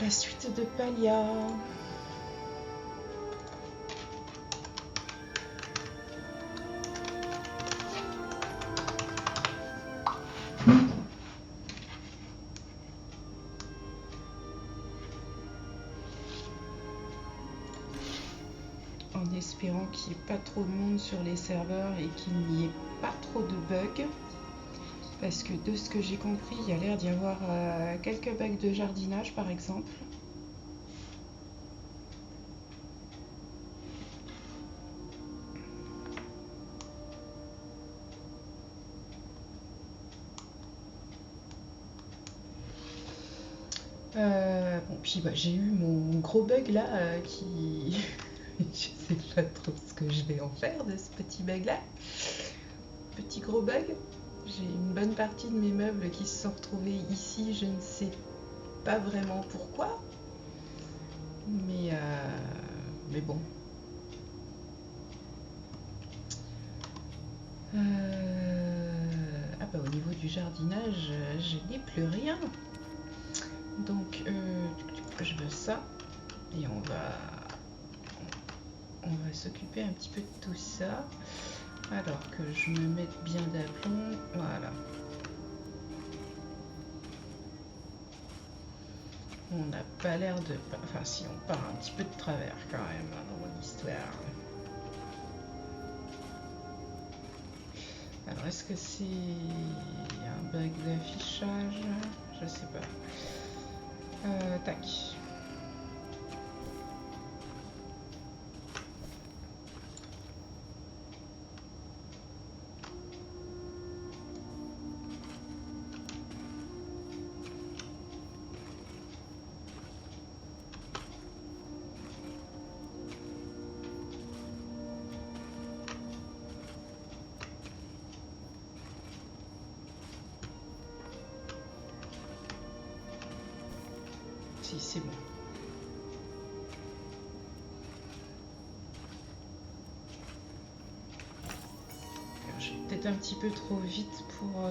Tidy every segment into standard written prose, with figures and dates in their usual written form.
la suite de Palia. En espérant qu'il n'y ait pas trop de monde sur les serveurs et qu'il n'y ait pas trop de bugs. Parce que de ce que j'ai compris, il y a l'air d'y avoir quelques bugs de jardinage par exemple. Bon, puis bah, j'ai eu mon gros bug là qui... Je sais pas trop ce que je vais en faire de ce petit bug là. Petit gros bug. J'ai une bonne partie de mes meubles qui se sont retrouvés ici, je ne sais pas vraiment pourquoi. Mais bon. Ah bah au niveau du jardinage, je n'ai plus rien. Donc je veux ça. Et on va s'occuper un petit peu de tout ça. Alors que je me mette bien d'aplomb. Voilà. On n'a pas l'air de... Enfin si, on part un petit peu de travers quand même dans mon histoire. Alors est-ce que c'est un bug d'affichage? Je sais pas. Tac. Si, c'est bon. Alors, je vais peut-être un petit peu trop vite pour...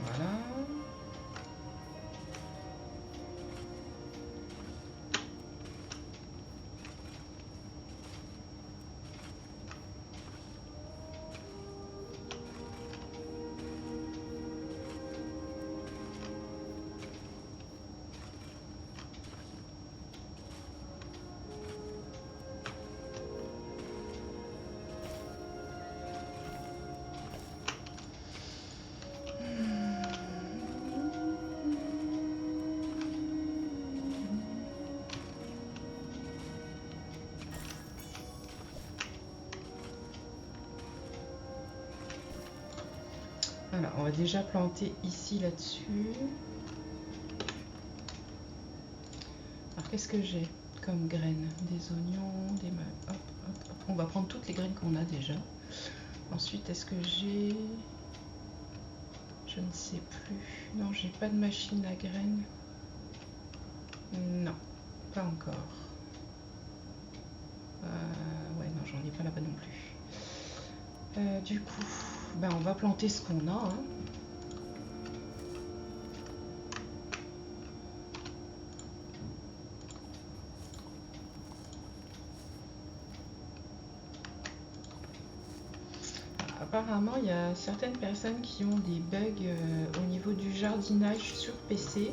Voilà. Voilà, on va déjà planter ici là-dessus. Alors qu'est-ce que j'ai comme graines? Des oignons, des... Hop, hop, hop. On va prendre toutes les graines qu'on a déjà. Ensuite, est-ce que j'ai... Je ne sais plus. Non, j'ai pas de machine à graines. Non, pas encore. Ouais, non, j'en ai pas là-bas non plus. Du coup, ben, on va planter ce qu'on a. Hein. Apparemment, il y a certaines personnes qui ont des bugs au niveau du jardinage sur PC.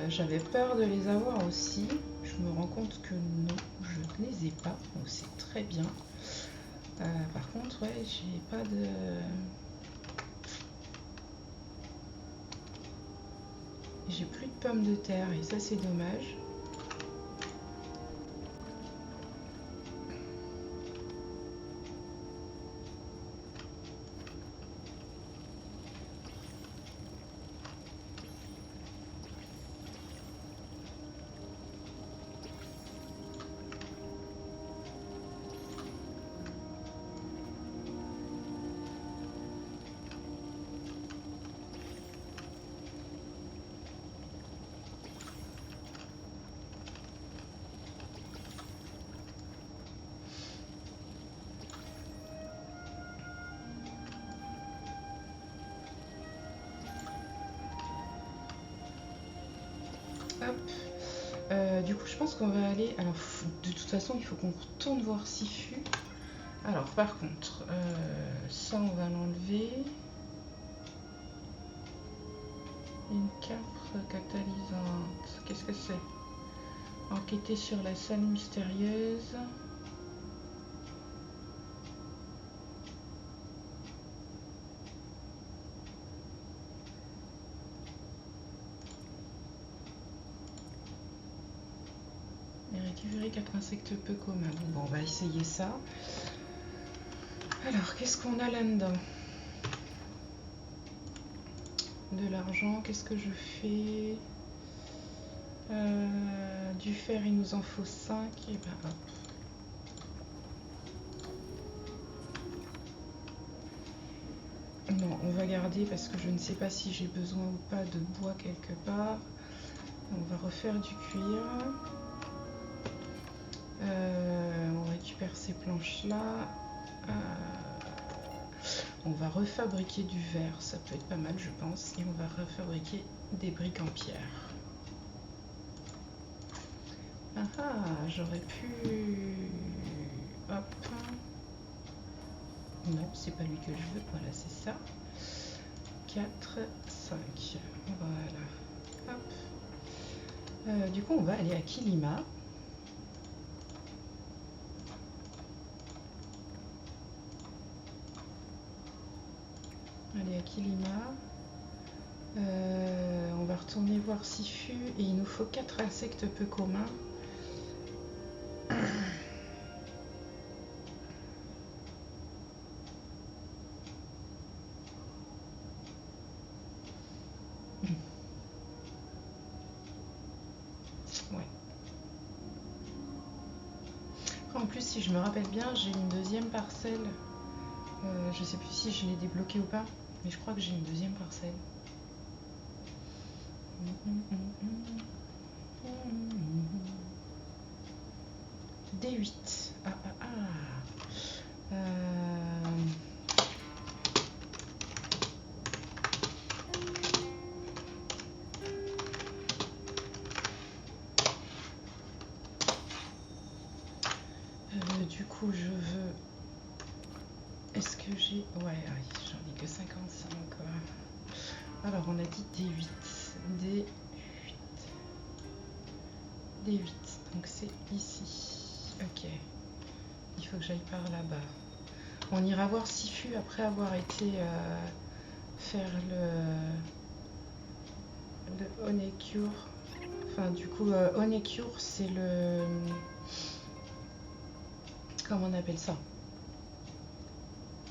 J'avais peur de les avoir aussi. Je me rends compte que non, je ne les ai pas. Donc c'est très bien. Par contre, ouais, j'ai pas de... J'ai plus de pommes de terre et ça c'est dommage. Hop. Du coup, je pense qu'on va aller... Alors, de toute façon, il faut qu'on retourne voir Sifu. Alors, par contre, ça, on va l'enlever. Une carte catalysante. Qu'est-ce que c'est? Enquêter sur la salle mystérieuse. Et récupérer 4 insectes peu communs. Bon, on va essayer ça. Alors, qu'est-ce qu'on a là-dedans? De l'argent, qu'est-ce que je fais? Du fer, il nous en faut 5. Et ben hop. Non, on va garder parce que je ne sais pas si j'ai besoin ou pas de bois quelque part. On va refaire du cuir. On récupère ces planches-là. On va refabriquer du verre, ça peut être pas mal, je pense. Et on va refabriquer des briques en pierre. Ah ah, j'aurais pu... Hop. Non, c'est pas lui que je veux. Voilà, c'est ça. 4, 5. Voilà. Hop. Du coup, on va aller à Kilima. Allez, à Kilima. On va retourner voir Sifu. Et il nous faut 4 insectes peu communs. Ouais. En plus, si je me rappelle bien, j'ai une deuxième parcelle. Je sais plus si je l'ai débloquée ou pas, mais je crois que j'ai une deuxième parcelle. D8. Ah ah ah. Du coup, je veux... Est-ce que j'ai... Ouais, j'en ai que 55. Quoi. Alors, on a dit D8. D8. Donc, c'est ici. Ok. Il faut que j'aille par là-bas. On ira voir Sifu après avoir été faire le Onecure. Enfin, du coup, Onecure, c'est le... Comment on appelle ça?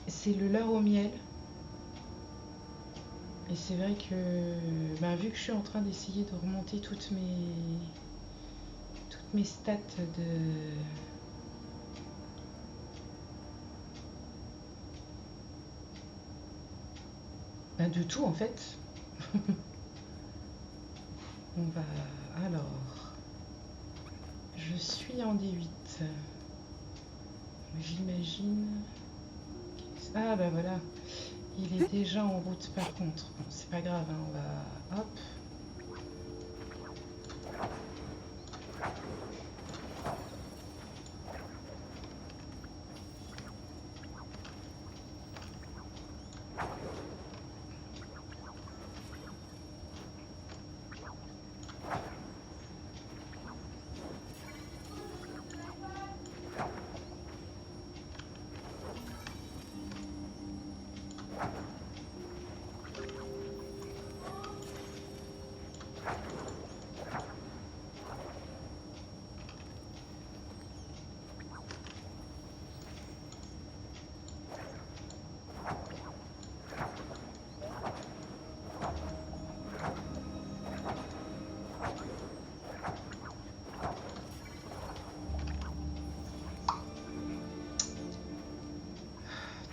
C'est le leurre au miel. Et c'est vrai que, vu que je suis en train d'essayer de remonter toutes mes stats de tout en fait. On va... Alors... Je suis en D8. J'imagine... Ah bah voilà. Il est déjà en route par contre. Bon, c'est pas grave, hein, on va... Hop.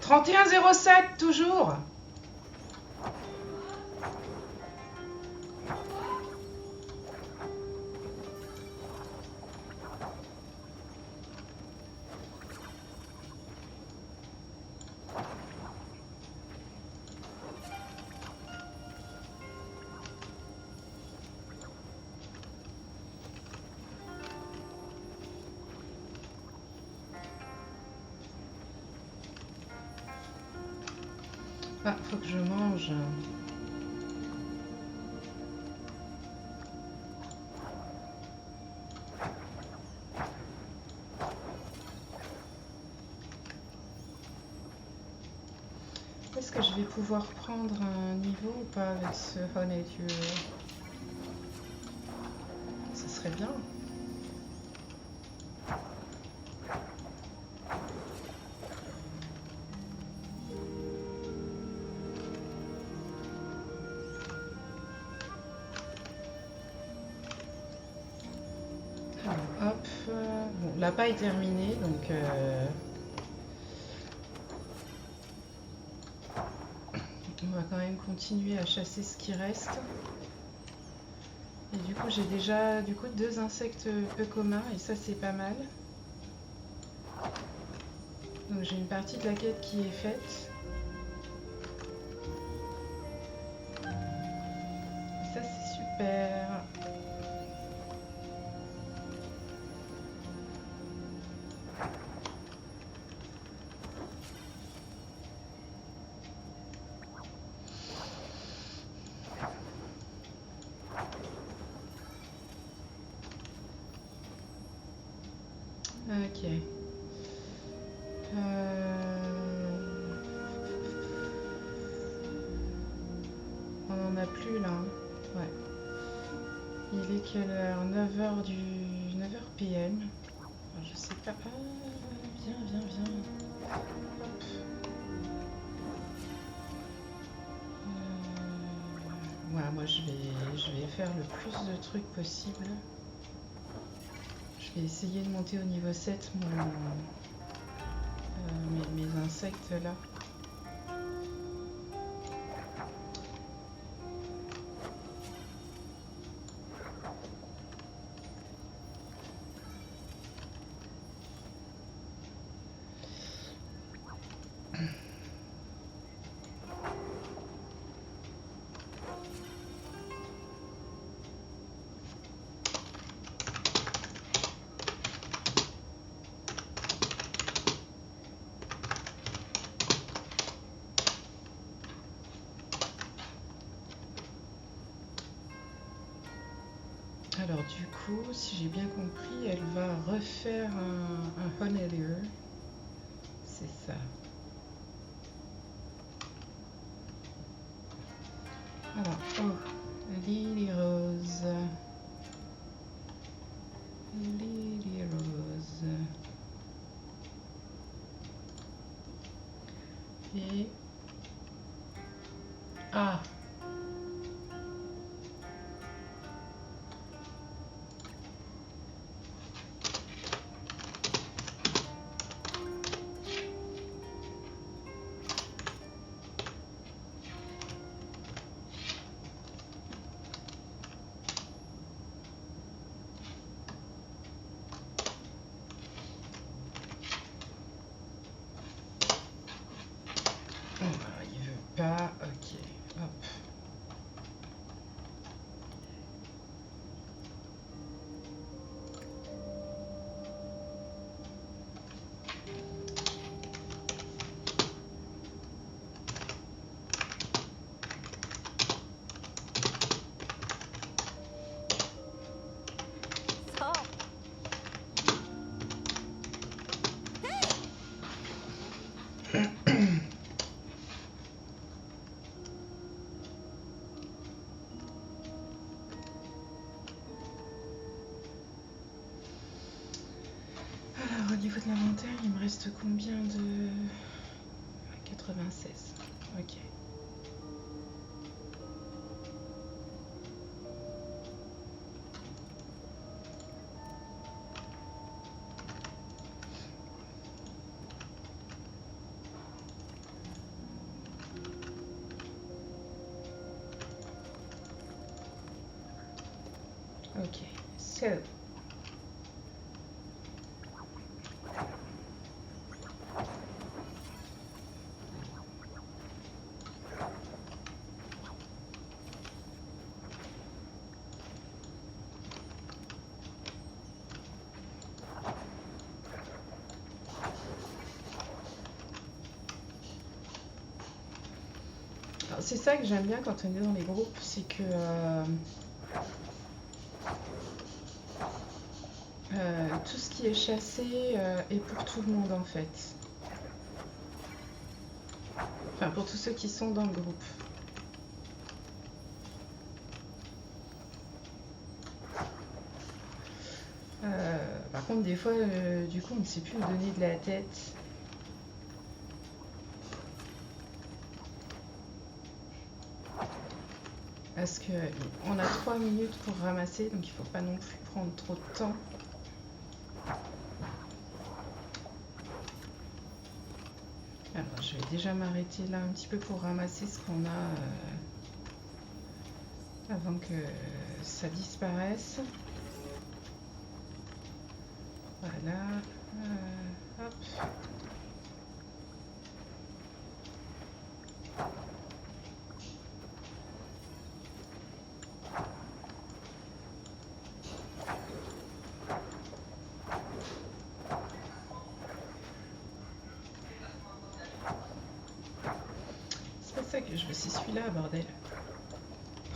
« 31,07 toujours. Ah, faut que je mange. Est-ce que je vais pouvoir prendre un niveau ou pas avec ce Honeydew? Ça serait bien. Alors, hop. Bon, l'appât est terminé, donc... on va quand même continuer à chasser ce qui reste. Et du coup, j'ai déjà 2 insectes peu communs, et ça, c'est pas mal. Donc j'ai une partie de la quête qui est faite. Et ça, c'est super. Ok. On n'en a plus là. Ouais. Il est quelle heure? 9h 9h PM. Enfin, je sais pas. Ah, viens. Hop. Voilà, moi je vais faire le plus de trucs possible. Je vais essayer de monter au niveau 7 mes insectes là. Alors du coup, si j'ai bien compris, elle va refaire un Honeydew. C'est ça. Alors, oh, Lily Rose. Lily Rose. Et... Ah! Il veut pas. Ok. Hop. Alors, au niveau de l'inventaire, il me reste combien de... 96. Ok. Ok. So... c'est ça que j'aime bien quand on est dans les groupes, c'est que tout ce qui est chassé est pour tout le monde en fait. Enfin, pour tous ceux qui sont dans le groupe. Par contre, des fois, du coup, on ne sait plus où donner de la tête. Parce qu'on a 3 minutes pour ramasser, donc il ne faut pas non plus prendre trop de temps. Alors, je vais déjà m'arrêter là un petit peu pour ramasser ce qu'on a avant que ça disparaisse. Voilà. Hop. C'est pas ça que je veux, c'est celui-là, bordel.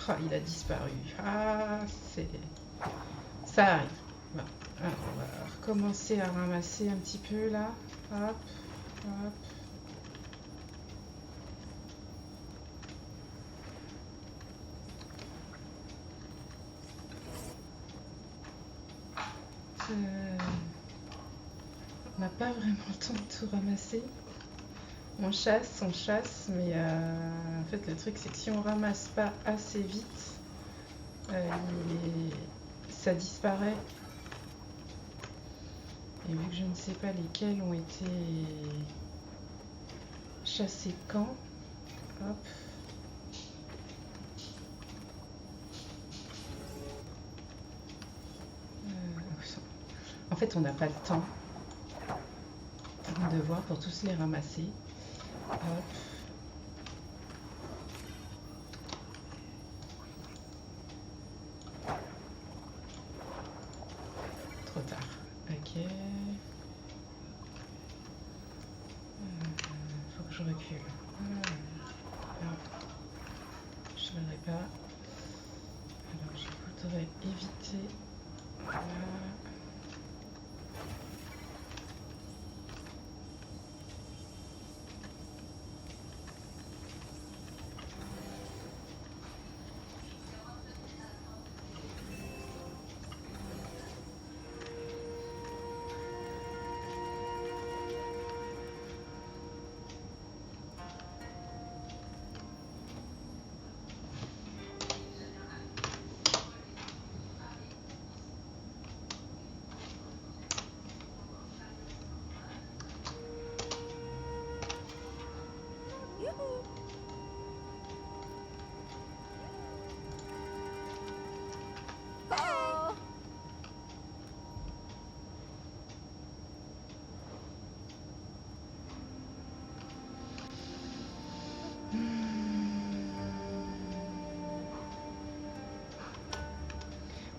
Ah, il a disparu. Ah, ça arrive. Bon. Alors, on va recommencer à ramasser un petit peu là. Hop, hop. On n'a pas vraiment le temps de tout ramasser. On chasse, mais en fait le truc c'est que si on ramasse pas assez vite, ça disparaît. Et vu que je ne sais pas lesquels ont été chassés quand, hop. En fait on n'a pas le temps de voir pour tous les ramasser. Hop. Trop tard. Ok. Faut que je recule. Je ne verrai pas. Alors je voudrais éviter. Voilà.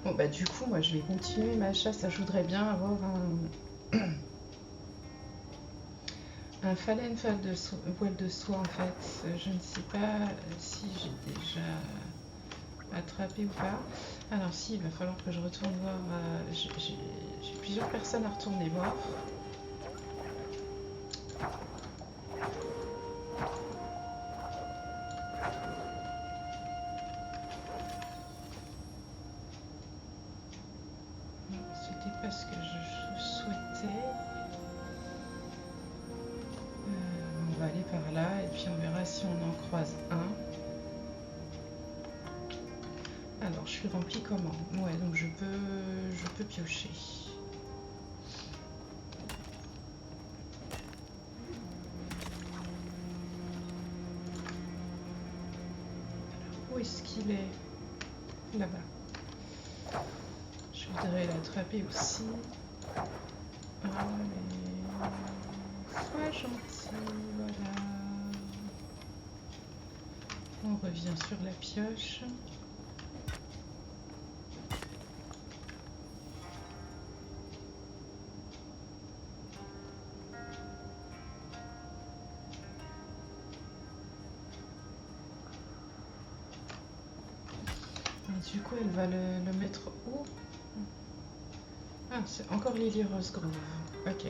Bon bah du coup moi je vais continuer ma chasse. Je voudrais bien avoir un phalène voile de soie en fait. Je ne sais pas si j'ai déjà attrapé ou pas. Alors si, il va falloir que je retourne voir. J'ai plusieurs personnes à retourner voir. C'était pas ce que je souhaitais. On va aller par là et puis on verra si on en croise un. Alors je suis remplie comment? Ouais, donc je peux piocher. Où est-ce qu'il est? Là-bas. Je voudrais l'attraper aussi. Allez, sois gentil, voilà. On revient sur la pioche. Du coup, elle va le mettre où? Ah, c'est encore Lily Rose Grove. Ok.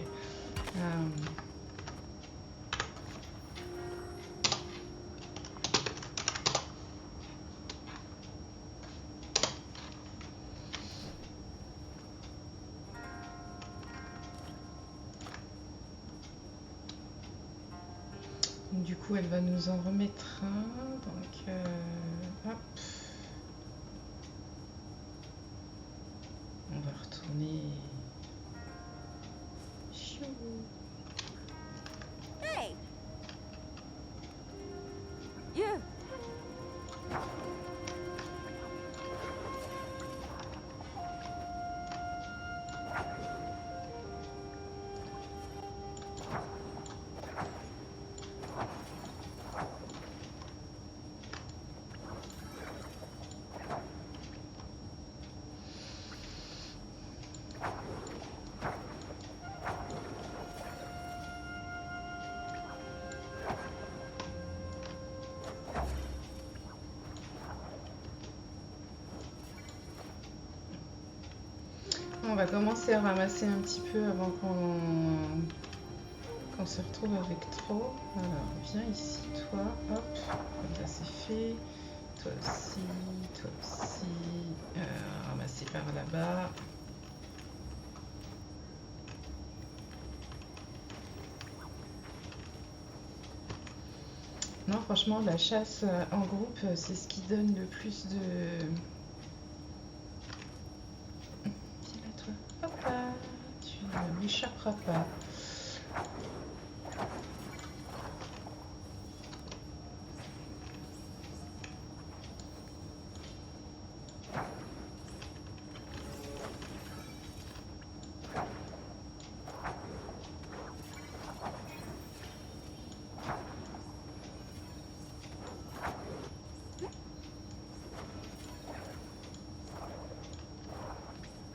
Du coup, elle va nous en remettre un. Donc, hop. On va retourner. Chou. Hey! You! On va commencer à ramasser un petit peu avant qu'on se retrouve avec trop. Alors, viens ici, toi. Hop, comme ça c'est fait. Toi aussi, toi aussi. Ramasser par là-bas. Non, franchement, la chasse en groupe, c'est ce qui donne le plus de... Viens là, toi. Hop là, tu ne m'échapperas pas.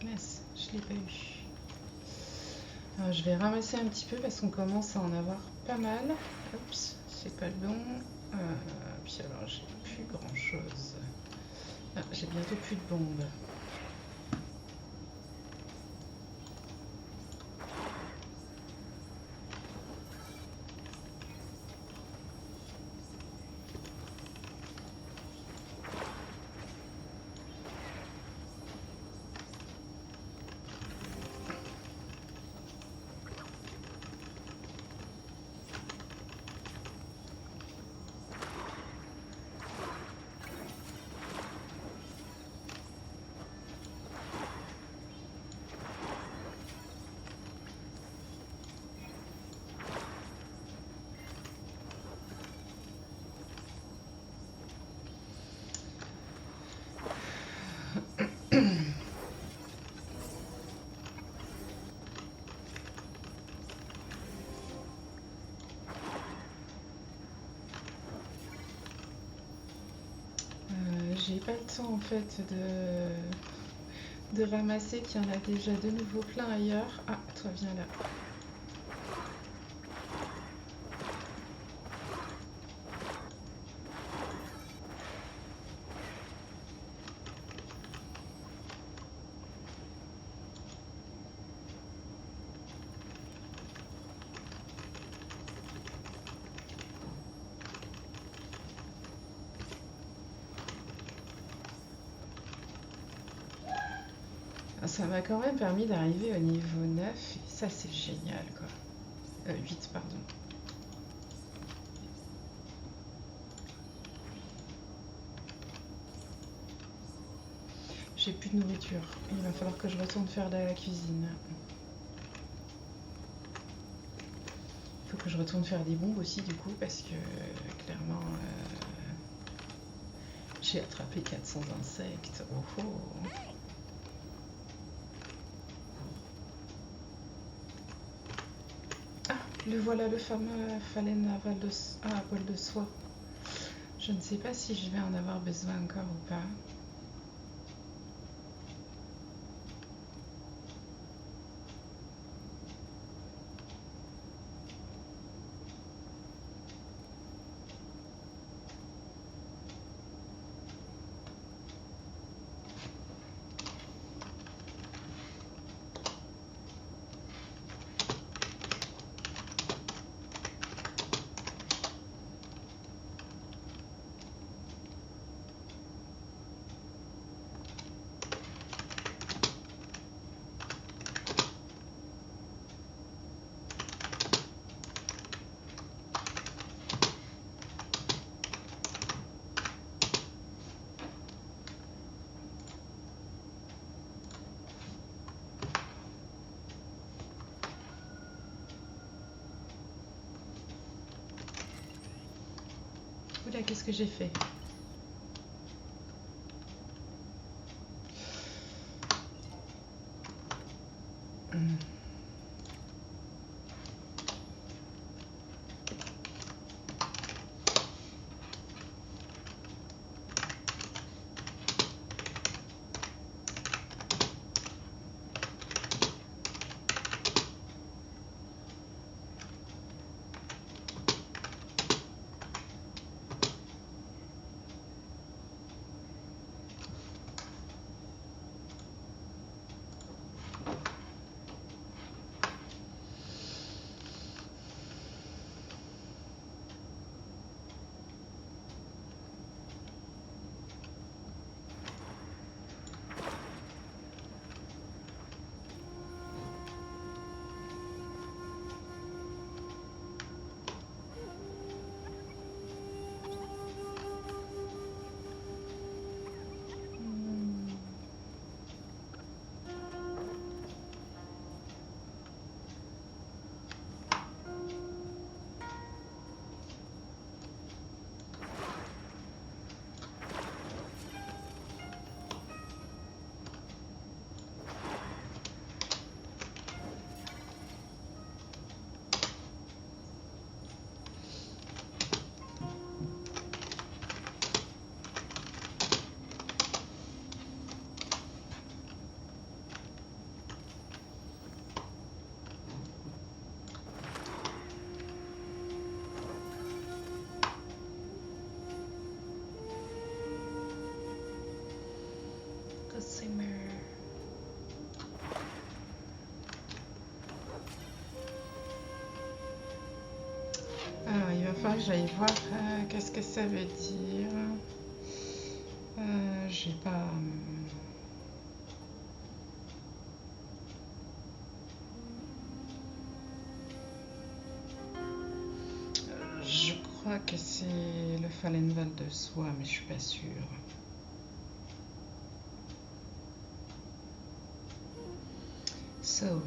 Mince, je l'ai pas eu. Alors, je vais ramasser un petit peu parce qu'on commence à en avoir pas mal. Oups, c'est pas le bon. Puis alors, j'ai plus grand chose. Ah, j'ai bientôt plus de bombes. J'ai pas le temps en fait de ramasser qu'il y en a déjà de nouveau plein ailleurs. Ah, toi viens là. Ça m'a quand même permis d'arriver au niveau 9 et ça c'est génial quoi. 8 pardon. J'ai plus de nourriture. Il va falloir que je retourne faire de la cuisine. Il faut que je retourne faire des bombes aussi du coup parce que clairement j'ai attrapé 400 insectes. Oh oh. Ah, le voilà le fameux phalène à poil de soie. Je ne sais pas si je vais en avoir besoin encore ou pas. Oula, qu'est-ce que j'ai fait? Alors, il va falloir que j'aille voir qu'est-ce que ça veut dire. J'ai pas. Je crois que c'est le Fallenval de Soie, mais je suis pas sûre. So.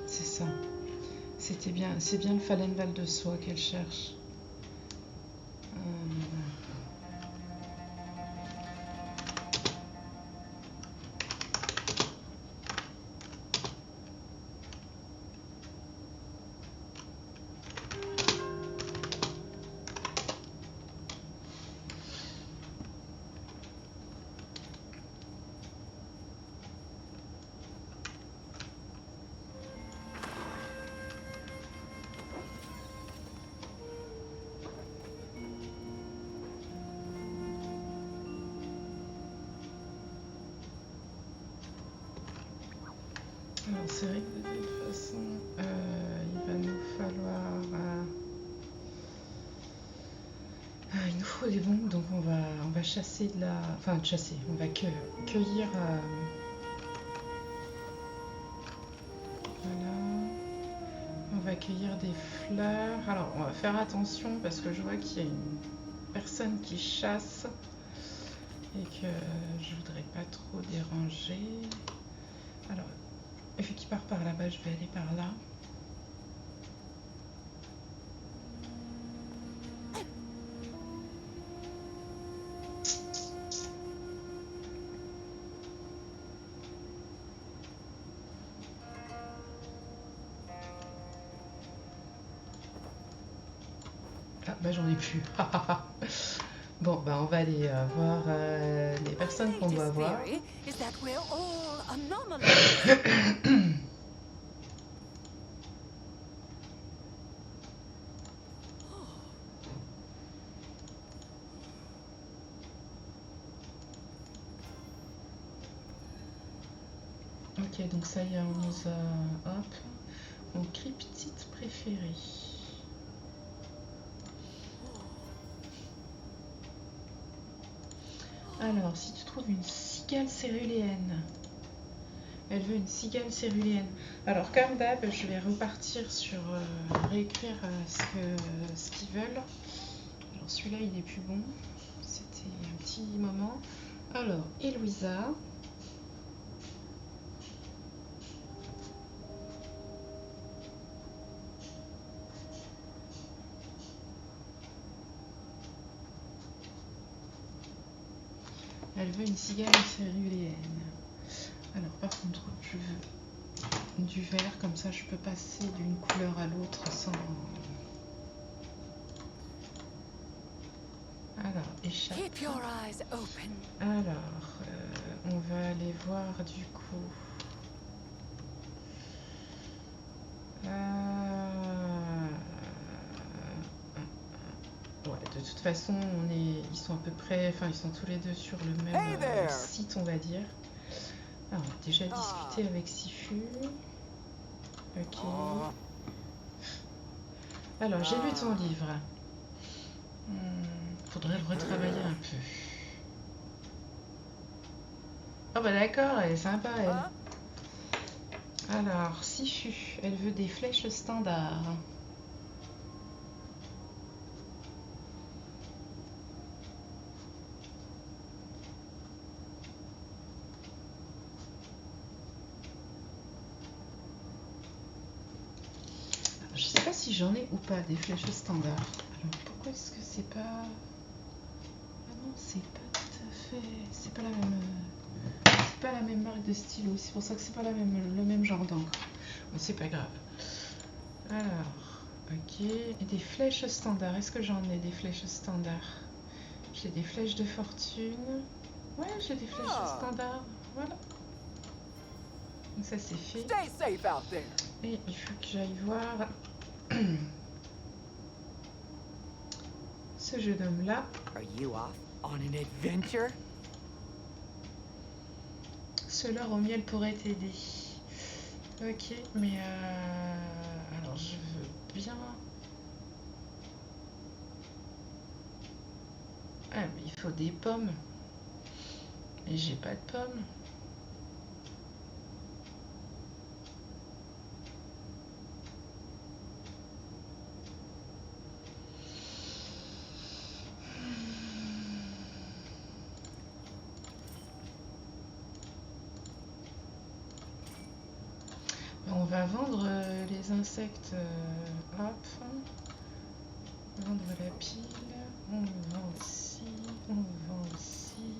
C'est ça. C'était bien, c'est bien le Fallenval de Soie qu'elle cherche. Alors c'est vrai que de toute façon, il va nous falloir... il nous faut des bombes, donc on va chasser de la... Enfin chasser, on va cueillir... Voilà. On va cueillir des fleurs. Alors on va faire attention parce que je vois qu'il y a une personne qui chasse et que je voudrais pas trop déranger. Alors... Vu qu'il part par là-bas, je vais aller par là. Ah, bah j'en ai plus. Bon, bah on va aller voir les personnes qu'on doit voir. Ok, donc ça y est, on nous a... Hop. Mon cryptide préféré. Alors, si tu trouves une cigale céruléenne. Elle veut une cigale céruléenne. Alors, comme d'hab, je vais repartir sur réécrire ce qu'ils veulent. Alors, celui-là, il est plus bon. C'était un petit moment. Alors, Eloïsa. Elle veut une cigale céruléenne. Alors par contre, je veux du vert, comme ça je peux passer d'une couleur à l'autre sans... Alors, échappe. Alors, on va aller voir du coup. Ouais, de toute façon, ils sont à peu près, enfin, ils sont tous les deux sur le même site, on va dire. Alors, on a déjà discuté avec Sifu. Ok. Alors, j'ai lu ton livre. Faudrait le retravailler un peu. Oh bah d'accord, elle est sympa, elle. Alors, Sifu, elle veut des flèches standards. Alors, je sais pas si j'en ai ou pas des flèches standards. Alors, pourquoi est-ce que c'est pas... Ah non, c'est pas tout à fait... C'est pas la même... C'est pas la même marque de stylo. C'est pour ça que c'est pas le même genre d'encre. Mais c'est pas grave. Alors, ok. Et des flèches standards. Est-ce que j'en ai des flèches standards? J'ai des flèches de fortune. Ouais, j'ai des flèches standards. Voilà. Donc ça, c'est fait. Et il faut que j'aille voir ce jeune homme-là. Ce leurre au miel pourrait t'aider. Ok, mais alors je veux bien... Ah, mais il faut des pommes. Et j'ai pas de pommes. On va vendre les insectes. Hop. Vendre la pile. On vend aussi. On vend aussi.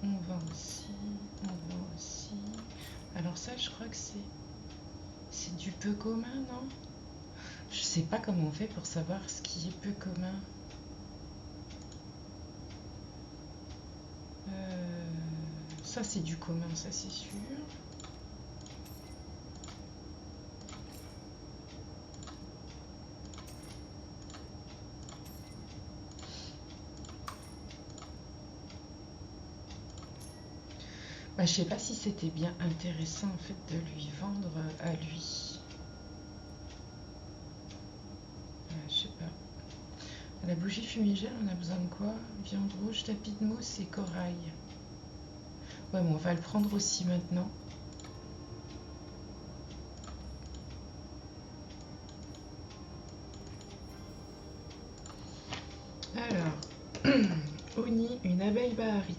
On vend aussi. On vend aussi. Alors ça, je crois que c'est du peu commun, non? Je sais pas comment on fait pour savoir ce qui est peu commun. Ça, c'est du commun, ça c'est sûr. Bah, je sais pas si c'était bien intéressant en fait de lui vendre à lui. Je sais pas. La bougie fumigène, on a besoin de quoi? Viande rouge, tapis de mousse et corail. Ouais, mais on va le prendre aussi maintenant. Alors, Oni, une abeille baharite.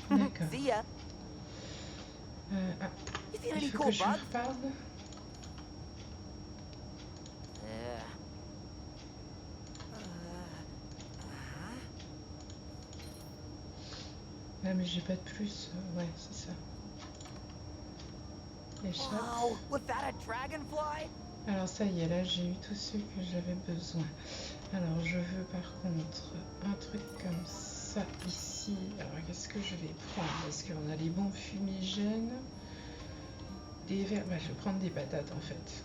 D'accord. Il faut que je lui reparle. Ah, mais j'ai pas de plus. Ouais, c'est ça. Échappe. Alors ça y est, là j'ai eu tous ceux que j'avais besoin. Alors je veux par contre un truc comme ça ici. Alors qu'est-ce que je vais prendre? Parce qu'on a les bons fumigènes. Des verres. Bah, je vais prendre des patates en fait.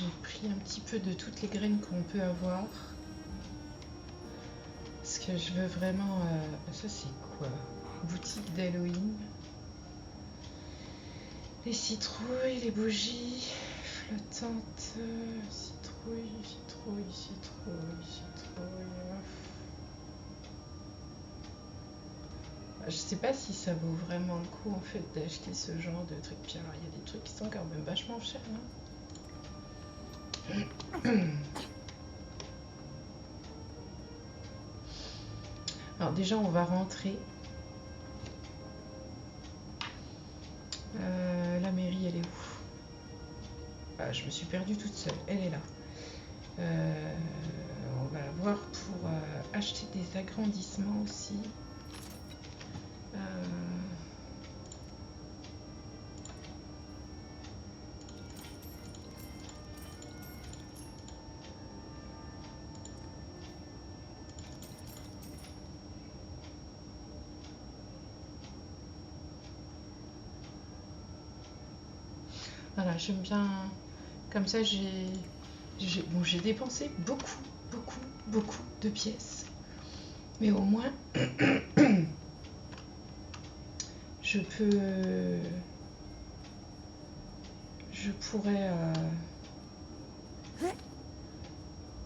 j'ai pris un petit peu de toutes les graines qu'on peut avoir. Parce que je veux vraiment... ça c'est quoi? Boutique d'Halloween. Les citrouilles, les bougies flottantes. Citrouille, citrouille, citrouille, citrouille. Je sais pas si ça vaut vraiment le coup en fait d'acheter ce genre de trucs. Puis alors il y a des trucs qui sont quand même vachement chers. Alors déjà on va rentrer. La mairie elle est où? Ah, je me suis perdue toute seule. Elle est là. On va voir pour acheter des agrandissements aussi. Voilà, j'aime bien. Comme ça, j'ai dépensé beaucoup de pièces. Mais au moins, je pourrais...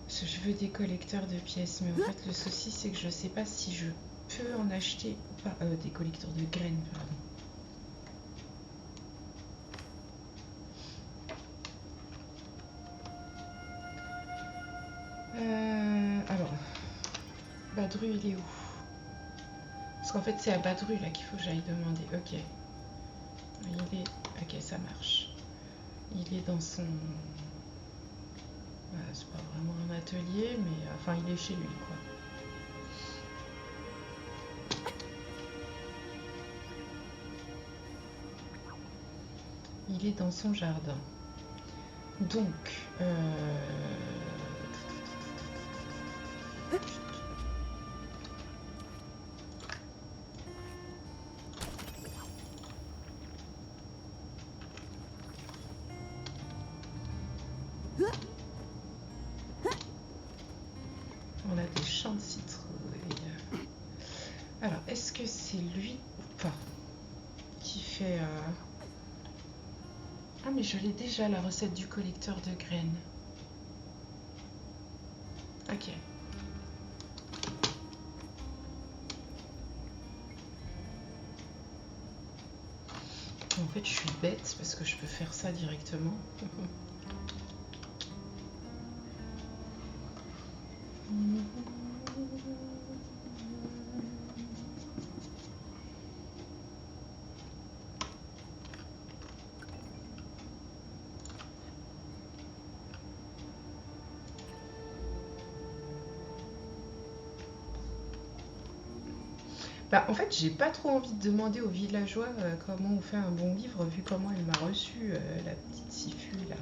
Parce que je veux des collecteurs de pièces. Mais en fait, le souci, c'est que je sais pas si je peux en acheter ou pas. Des collecteurs de graines, pardon. Alors, Badru, il est où? Parce qu'en fait, c'est à Badru là qu'il faut que j'aille demander. Ok. Il est... Ok, ça marche. Il est dans son... c'est pas vraiment un atelier, mais... Enfin, il est chez lui, quoi. Il est dans son jardin. Donc... on a des champs de citrouilles. Alors, est-ce que c'est lui ou pas qui fait... Ah, mais je l'ai déjà, la recette du collecteur de graines. Ok. En fait, je suis bête parce que je peux faire ça directement. Bah, en fait, j'ai pas trop envie de demander aux villageois comment on fait un bon livre, vu comment elle m'a reçu, la petite Sifu, là.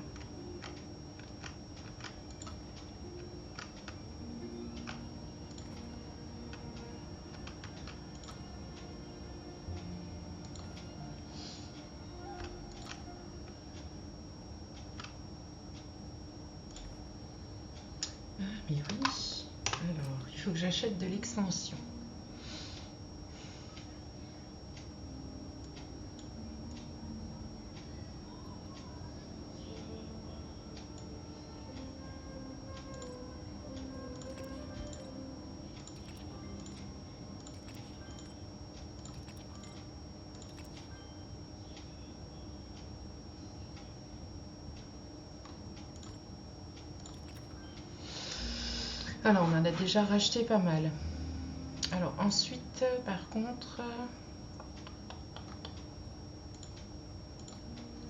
Ah, mais oui. Alors, il faut que j'achète de l'extension. Alors, on en a déjà racheté pas mal. Alors, ensuite, par contre...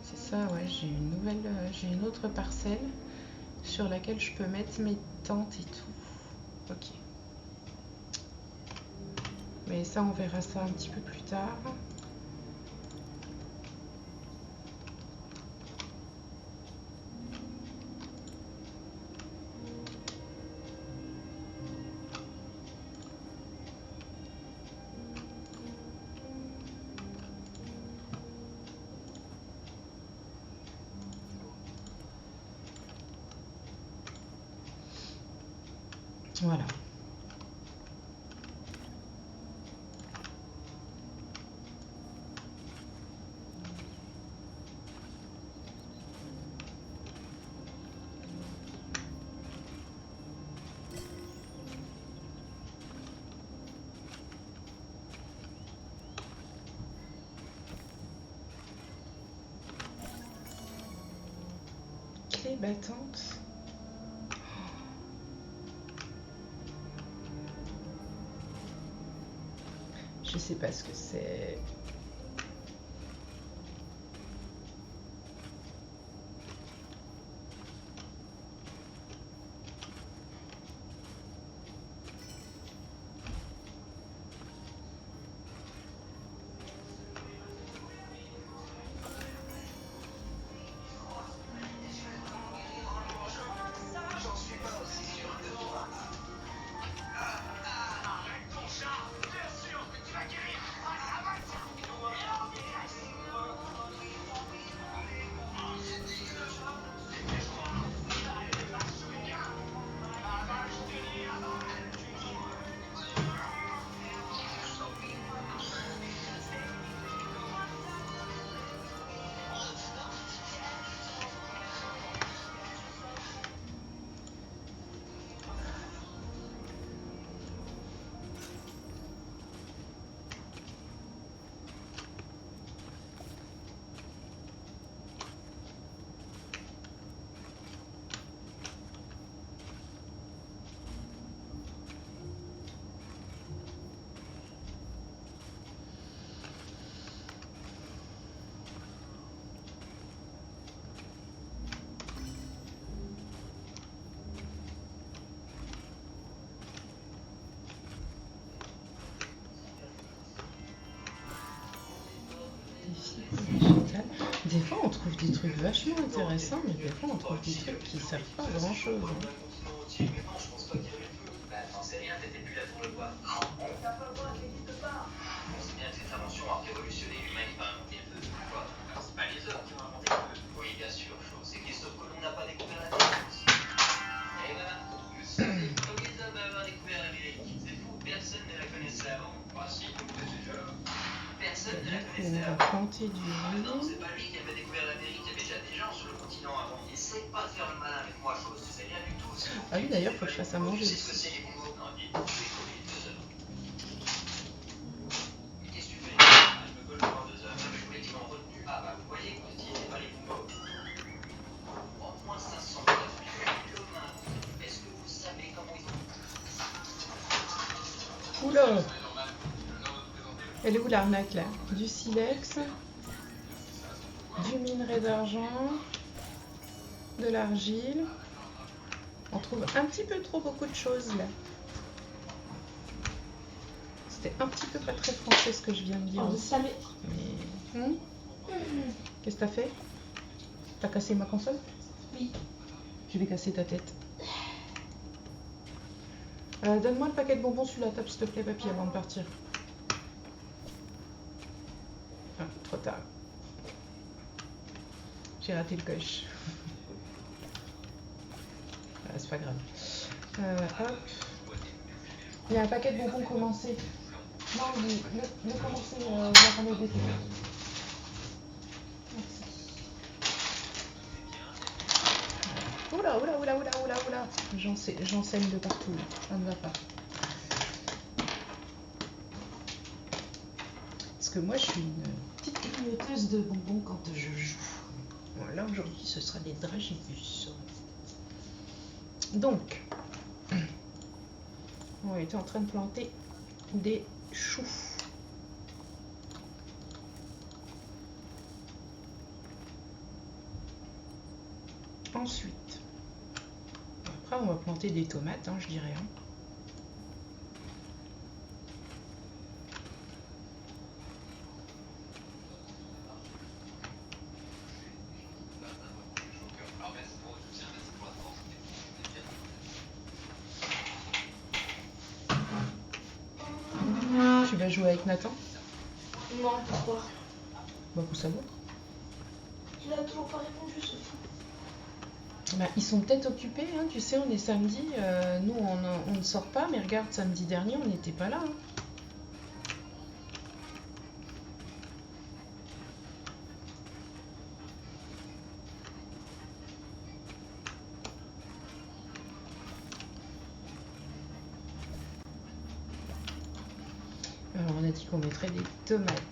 c'est ça, ouais, j'ai une autre parcelle sur laquelle je peux mettre mes tentes et tout. Ok. Mais ça, on verra ça un petit peu plus tard. Voilà. Clé battante. Je sais pas ce que c'est. Des fois on trouve des trucs vachement intéressants, mais des fois on trouve des trucs qui servent pas à grand chose. C'est bien que cette invention a révolutionné l'humanité. C'est pas les hommes qui ont inventé le feu. Oui, bien sûr, c'est Christophe Colomb n'a pas découvert la Amérique. Et voilà, nous sommes les premiers hommes à avoir découvert l'Amérique. C'est fou, personne ne la connaissait avant. Ah si, déjà. Personne ne la connaissait avant. Planter du Non, c'est pas lui qui avait découvert l'Amérique, il y avait déjà des gens sur le continent avant. Essaye pas de faire le malin avec moi, chose, c'est rien du tout. Ah oui, d'ailleurs, faut que je fasse à manger. Tu sais ce que c'est les bongos? Non, dis, tu es collé 2 heures. Mais qu'est-ce que tu fais? Ah, je me colle pendant 2 heures. Je voulais qu'ils m'en retenue. Ah bah, vous voyez, vous n'utilisez pas les bongos. Au moins 500 heures. Est-ce que vous savez comment ils ont... Oula! Elle est où l'arnaque là? Du silex, du minerai d'argent, de l'argile. On trouve un petit peu trop beaucoup de choses là. C'était un petit peu pas très français ce que je viens de dire. Mais... Qu'est-ce que t'as fait? T'as cassé ma console? Oui. Je vais casser ta tête. Donne-moi le paquet de bonbons sur la table s'il te plaît papy avant de partir. Ah, trop tard. J'ai raté le coche. Ah, c'est pas grave. Hop. Il y a un paquet de bonbons commencé. Non, le commencer, je vais attendre le défi. Merci. Oula, oula, oula, oula, oula, oula. J'enseigne de partout. Ça ne va pas. Parce que moi, je suis une petite grignoteuse de bonbons quand je joue. Voilà, aujourd'hui, ce sera des dragibus. Donc, on était en train de planter des choux. Ensuite, après, on va planter des tomates, hein, je dirais. Hein. Tu vas jouer avec Nathan? Non, pourquoi? Bah, pour savoir. Il a toujours pas répondu, ce fou. Bah, ils sont peut-être occupés, hein, tu sais, on est samedi, nous on ne sort pas, mais regarde, samedi dernier on n'était pas là. Hein. Alors on a dit qu'on mettrait des tomates.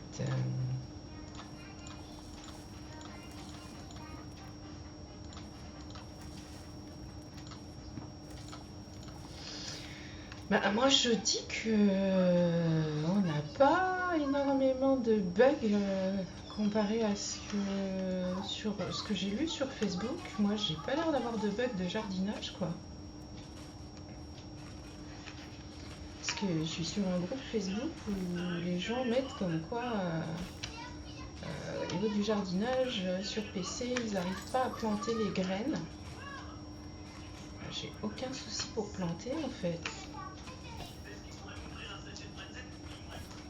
Bah, moi je dis que on n'a pas énormément de bugs comparé à sur ce que j'ai lu sur Facebook. Moi j'ai pas l'air d'avoir de bugs de jardinage quoi. Parce que je suis sur un groupe Facebook où les gens mettent comme quoi au niveau du jardinage sur PC ils n'arrivent pas à planter les graines. J'ai aucun souci pour planter en fait.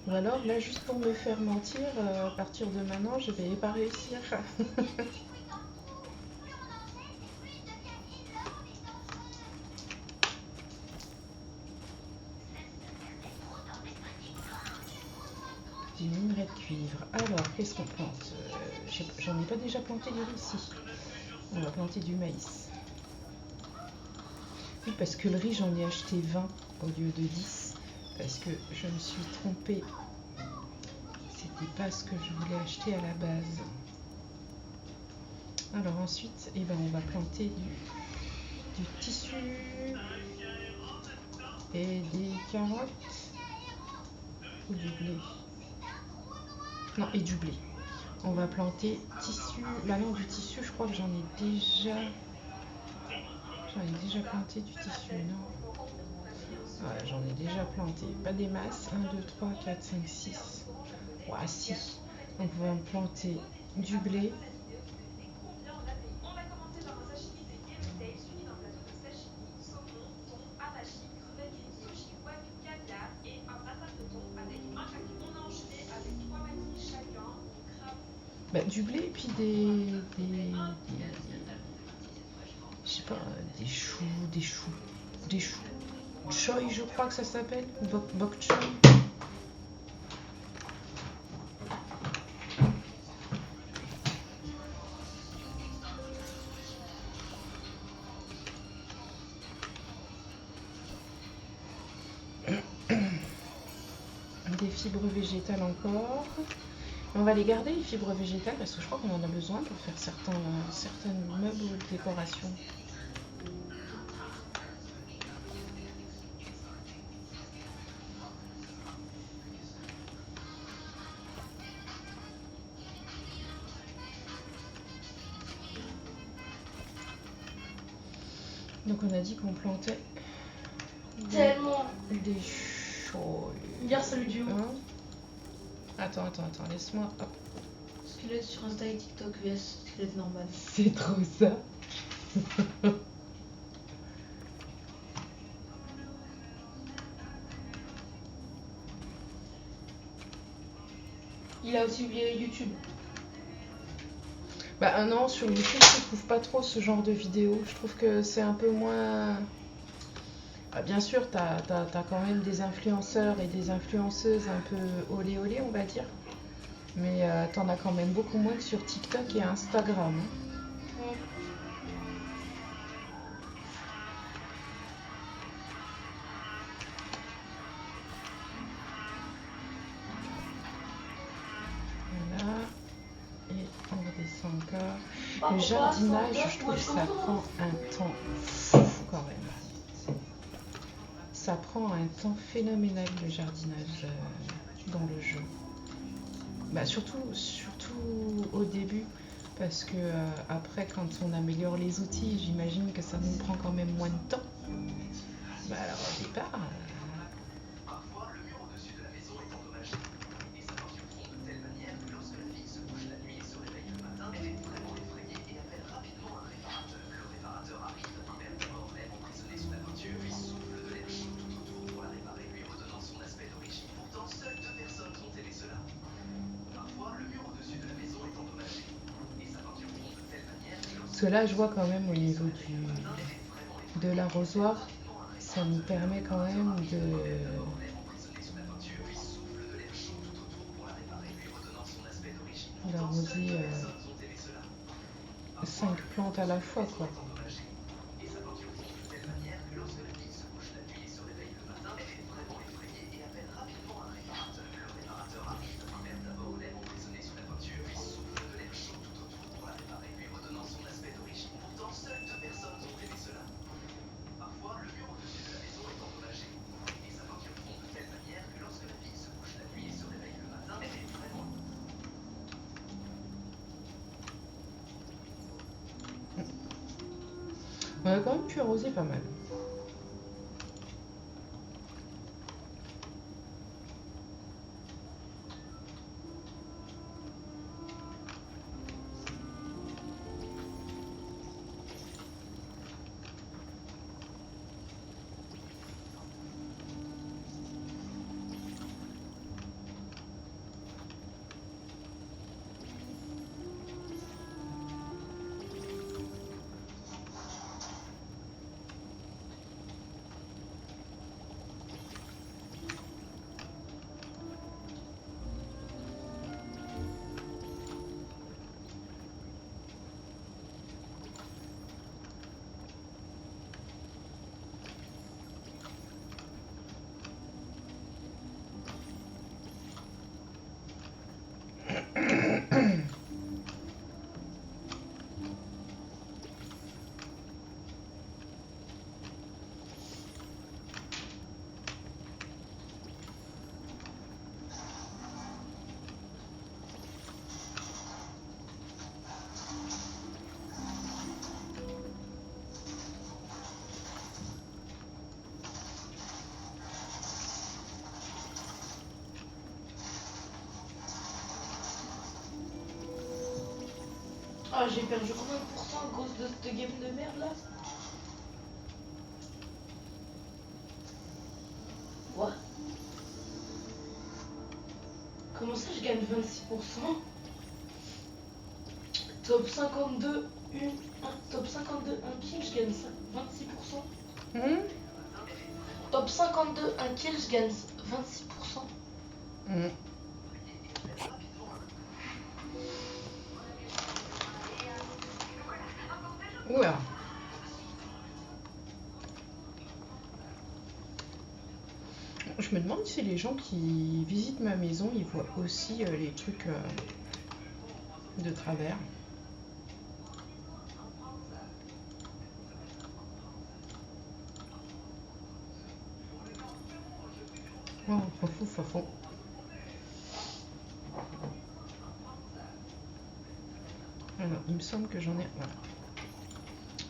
Ou alors là juste pour me faire mentir, à partir de maintenant je vais pas réussir. Du minerai de cuivre. Alors qu'est-ce qu'on plante? J'en ai pas déjà planté du riz ici. On va planter du maïs. Oui parce que le riz j'en ai acheté 20 au lieu de 10. Parce que je me suis trompée. C'était pas ce que je voulais acheter à la base. Alors ensuite, eh ben, on va planter du tissu et des carottes ou du blé. Non, et du blé. On va planter tissu. Bah non, du tissu, je crois que j'en ai déjà planté du tissu, non. Ouais, j'en ai déjà planté. Pas des masses. 1, 2, 3, 4, 5, 6. Ouais, 6. Donc on va planter du blé. Bah, du blé et puis je sais pas, des choux. Choy, je crois que ça s'appelle. Bok choy. Des fibres végétales encore. On va les garder les fibres végétales parce que je crois qu'on en a besoin pour faire certains meubles ou décorations. Donc on a dit qu'on plantait Tellement. des choux. Hier, salut du haut. Hein? Attends, laisse-moi. Hop. Squelette sur Insta et TikTok vs squelette normal. C'est trop ça. Il a aussi oublié YouTube. Bah non, sur YouTube, je trouve pas trop ce genre de vidéos. Je trouve que c'est un peu moins... Ah, bien sûr, t'as quand même des influenceurs et des influenceuses un peu olé olé, on va dire. Mais t'en as quand même beaucoup moins que sur TikTok et Instagram. Voilà. Et on redescend encore. Le jardinage, je trouve que ça prend un temps fou quand même. Ça prend un temps phénoménal le jardinage dans le jeu. Bah surtout au début, parce que après quand on améliore les outils, j'imagine que ça nous prend quand même moins de temps. Bah alors au départ... Parfois, le mur au-dessus de la maison est endommagé. Et sa peinture fond de telle manière que lorsque la fille se couche la nuit et se réveille le matin, elle est vraiment effrayée et appelle rapidement un réparateur. Le réparateur arrive, un verre de mort même emprisonné sous la peinture, lui souffle de l'air chaud tout autour pour la réparer, lui redonnant son aspect d'origine. Pourtant, seules 2 personnes ont aimé cela. Parfois, le mur au-dessus de la maison est endommagé. Et sa peinture fond de telle manière que lorsque Parce que là, je vois quand même au niveau de l'arrosoir, ça nous permet quand même d'arroser 5 plantes à la fois, quoi. On a quand même pu arroser pas mal. Ah, j'ai perdu combien de pourcents à cause de cette game de merde là? Quoi? Comment ça je gagne 26%? Top 52, top 52, un kill, je gagne 26%. Top 52, un kill, je gagne 26%. Oula. Je me demande si les gens qui visitent ma maison, ils voient aussi les trucs de travers. Oh, fafou. Alors, il me semble que j'en ai... Voilà.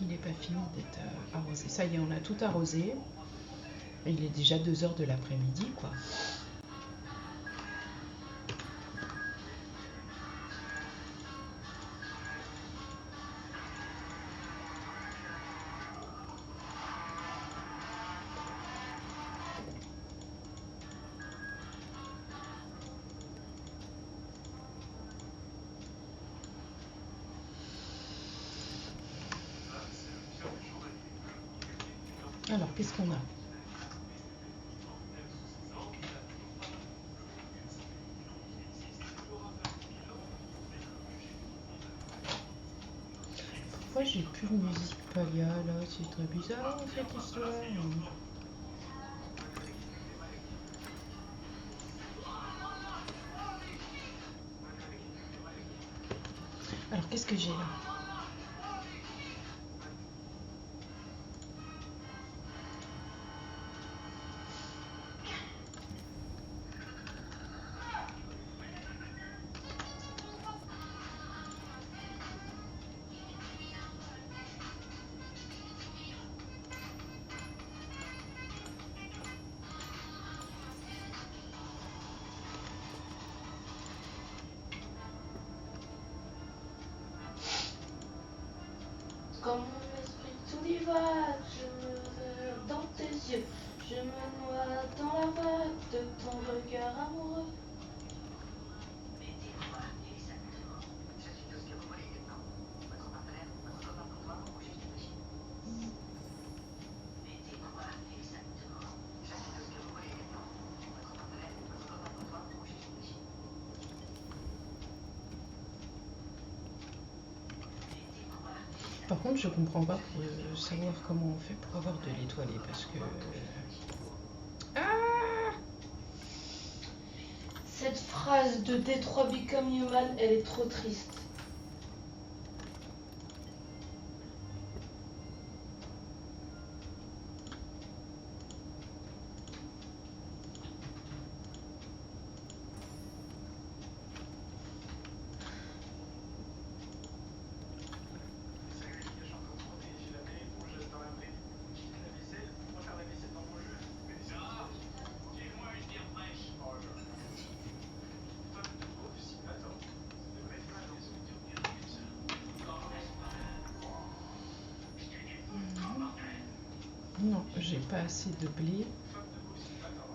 Il n'est pas fini d'être arrosé. Ça y est, on a tout arrosé. Il est déjà 2h de l'après-midi, quoi. Alors, qu'est-ce qu'on a? Pourquoi j'ai plus de musique Palia là? C'est très bizarre cette histoire. Alors, qu'est-ce que j'ai là? Par contre, je comprends pas pour savoir comment on fait pour avoir de l'étoilé parce que. Ah! Cette phrase de Detroit Become Human, elle est trop triste. Non, j'ai pas assez de blé.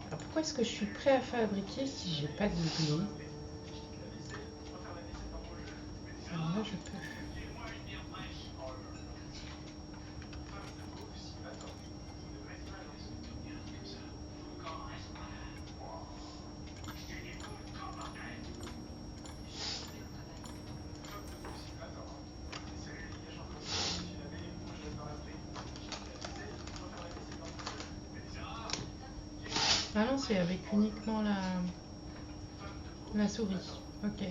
Alors pourquoi est-ce que je suis prêt à fabriquer si j'ai pas de blé? Alors là, je peux. Ah non, c'est avec uniquement la souris. Ok.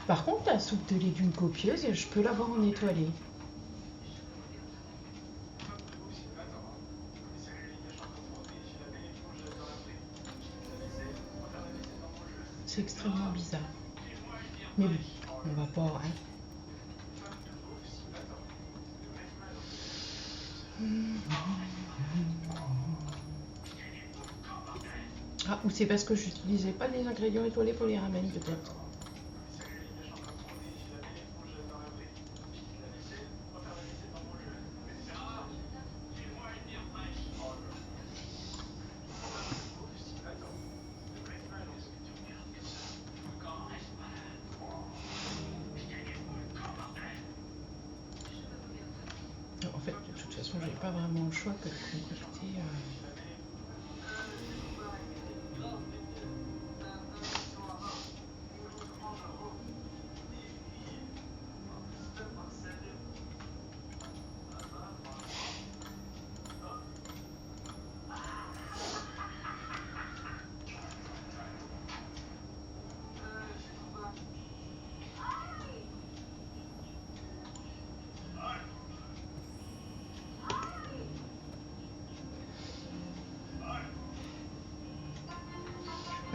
Par contre, la soupe de légumes copieuse, je peux l'avoir en étoilé. C'est extrêmement bizarre. Mais bon, on va pas. Hein. Ah, ou c'est parce que j'utilisais pas les ingrédients étoilés pour les ramen, peut-être. En fait, de toute façon, j'ai pas vraiment le choix que de compacter.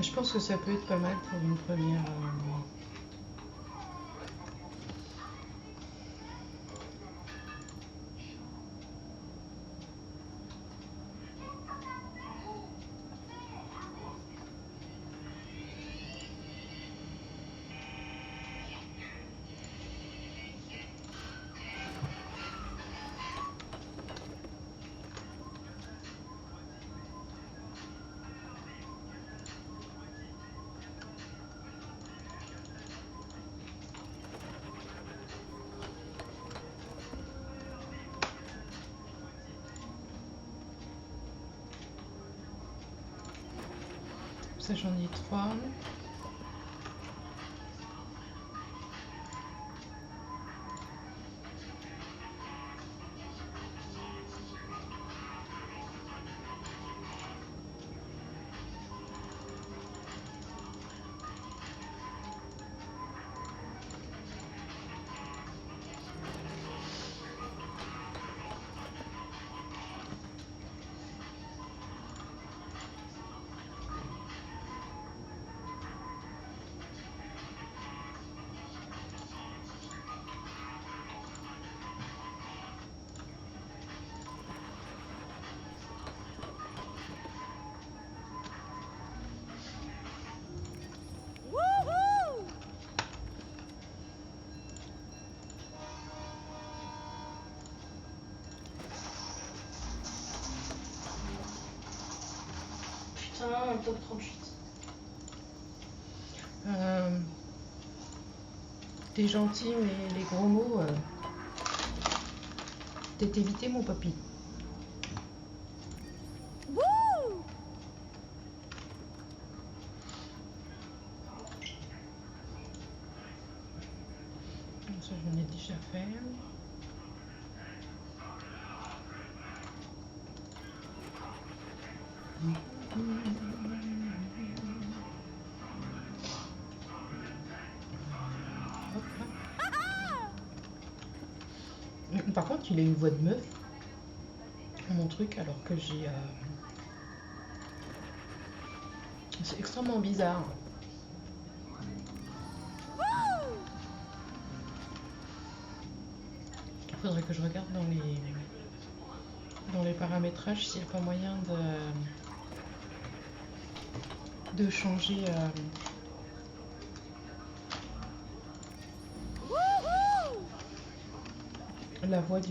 Je pense que ça peut être pas mal pour une première. Ça, j'en ai 3. Putain, un top 38. T'es gentil, mais les gros mots, t'es évité, mon papy. Ça, j'en ai déjà fait. Hop là. Par contre, il a une voix de meuf, mon truc, alors que j'ai... C'est extrêmement bizarre. Il faudrait que je regarde dans les paramétrages s'il n'y a pas moyen de changer la voix de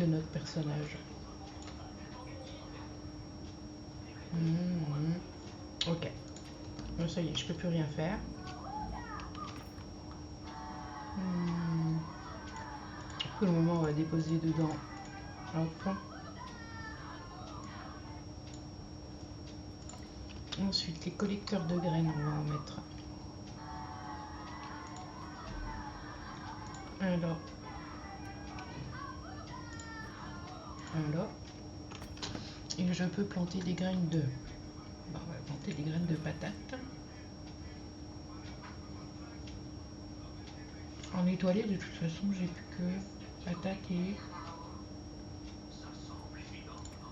notre personnage. Ok. Bon, ça y est, je peux plus rien faire. Pour le moment, on va déposer dedans. Hop. Ensuite, les collecteurs de graines, on va en mettre. Alors. Et je peux planter des graines de... Bon, on va planter des graines de patates. En étoilé, de toute façon, j'ai plus que patates et...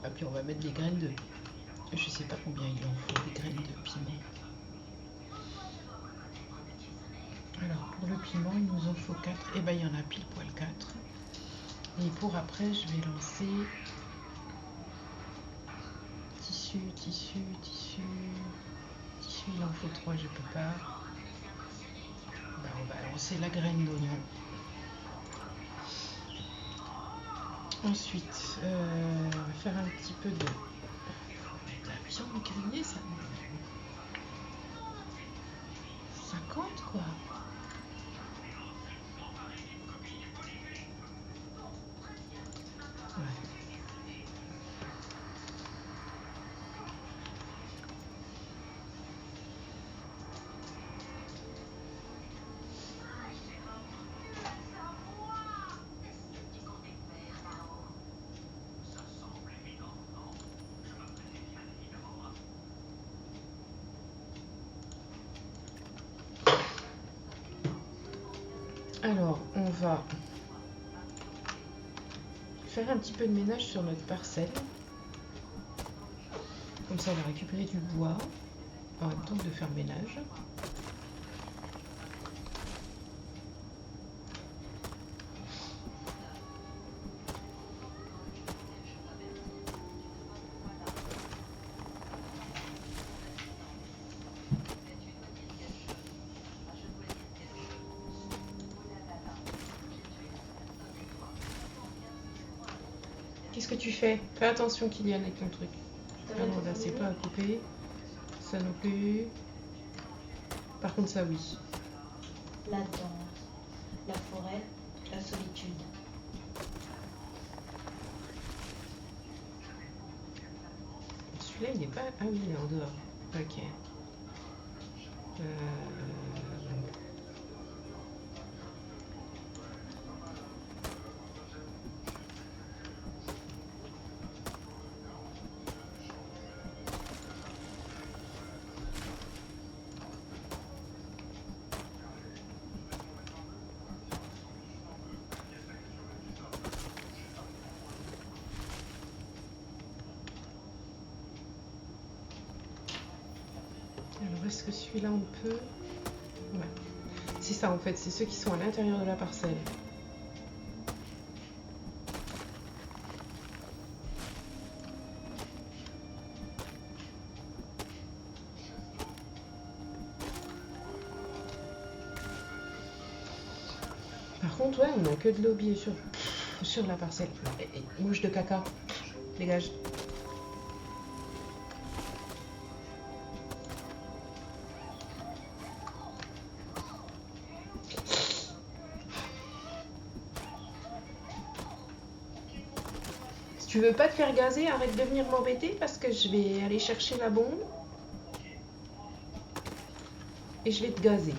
Ah, puis on va mettre des graines de... Je sais pas combien il en faut, des graines de piment. Alors, pour le piment, il nous en faut 4. Et ben, il y en a pile poil 4. Et pour après, je vais lancer... Tissu, il en faut 3, je peux pas. Ben, on va lancer la graine d'oignon. Ensuite, on va faire un petit peu de la viande grillée, ça. 50 quoi. Ouais. Alors, on va faire un petit peu de ménage sur notre parcelle. Comme ça, on va récupérer du bois en même temps que de faire le ménage. Qu'est-ce que tu fais? Fais attention, Kylian, avec ton truc. Ah non, là, c'est pas à couper. Ça non plus. Par contre, ça, oui. La danse, la forêt, la solitude. Celui-là, il n'est pas... Ah oui, il est en dehors. Ok. Alors, est-ce que celui-là, on peut... Ouais. C'est ça, en fait. C'est ceux qui sont à l'intérieur de la parcelle. Par contre, ouais, on n'a que de l'aubier sur la parcelle. Mouche de caca. Dégage. Si tu veux pas te faire gazer, arrête de venir m'embêter parce que je vais aller chercher la bombe. Et je vais te gazer.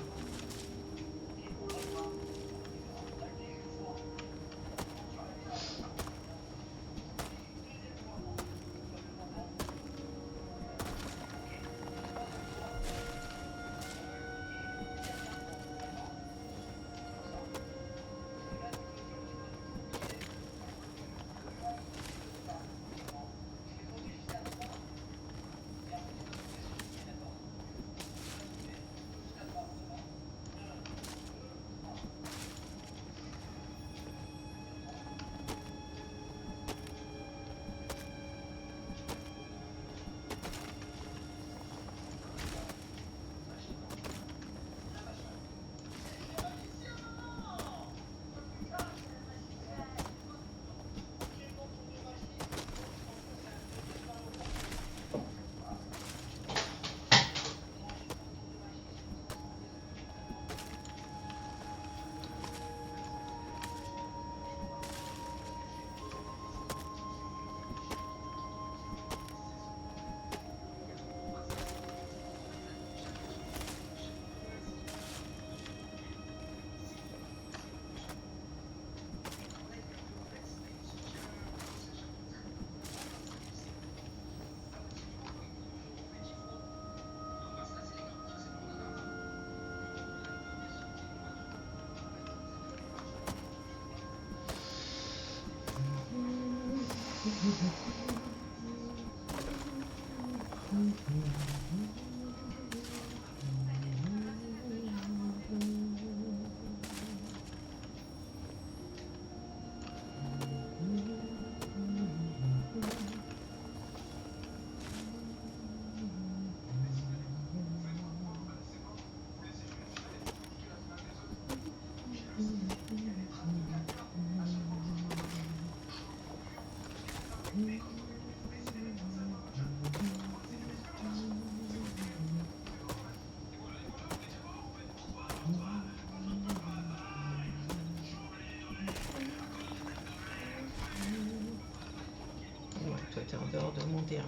21.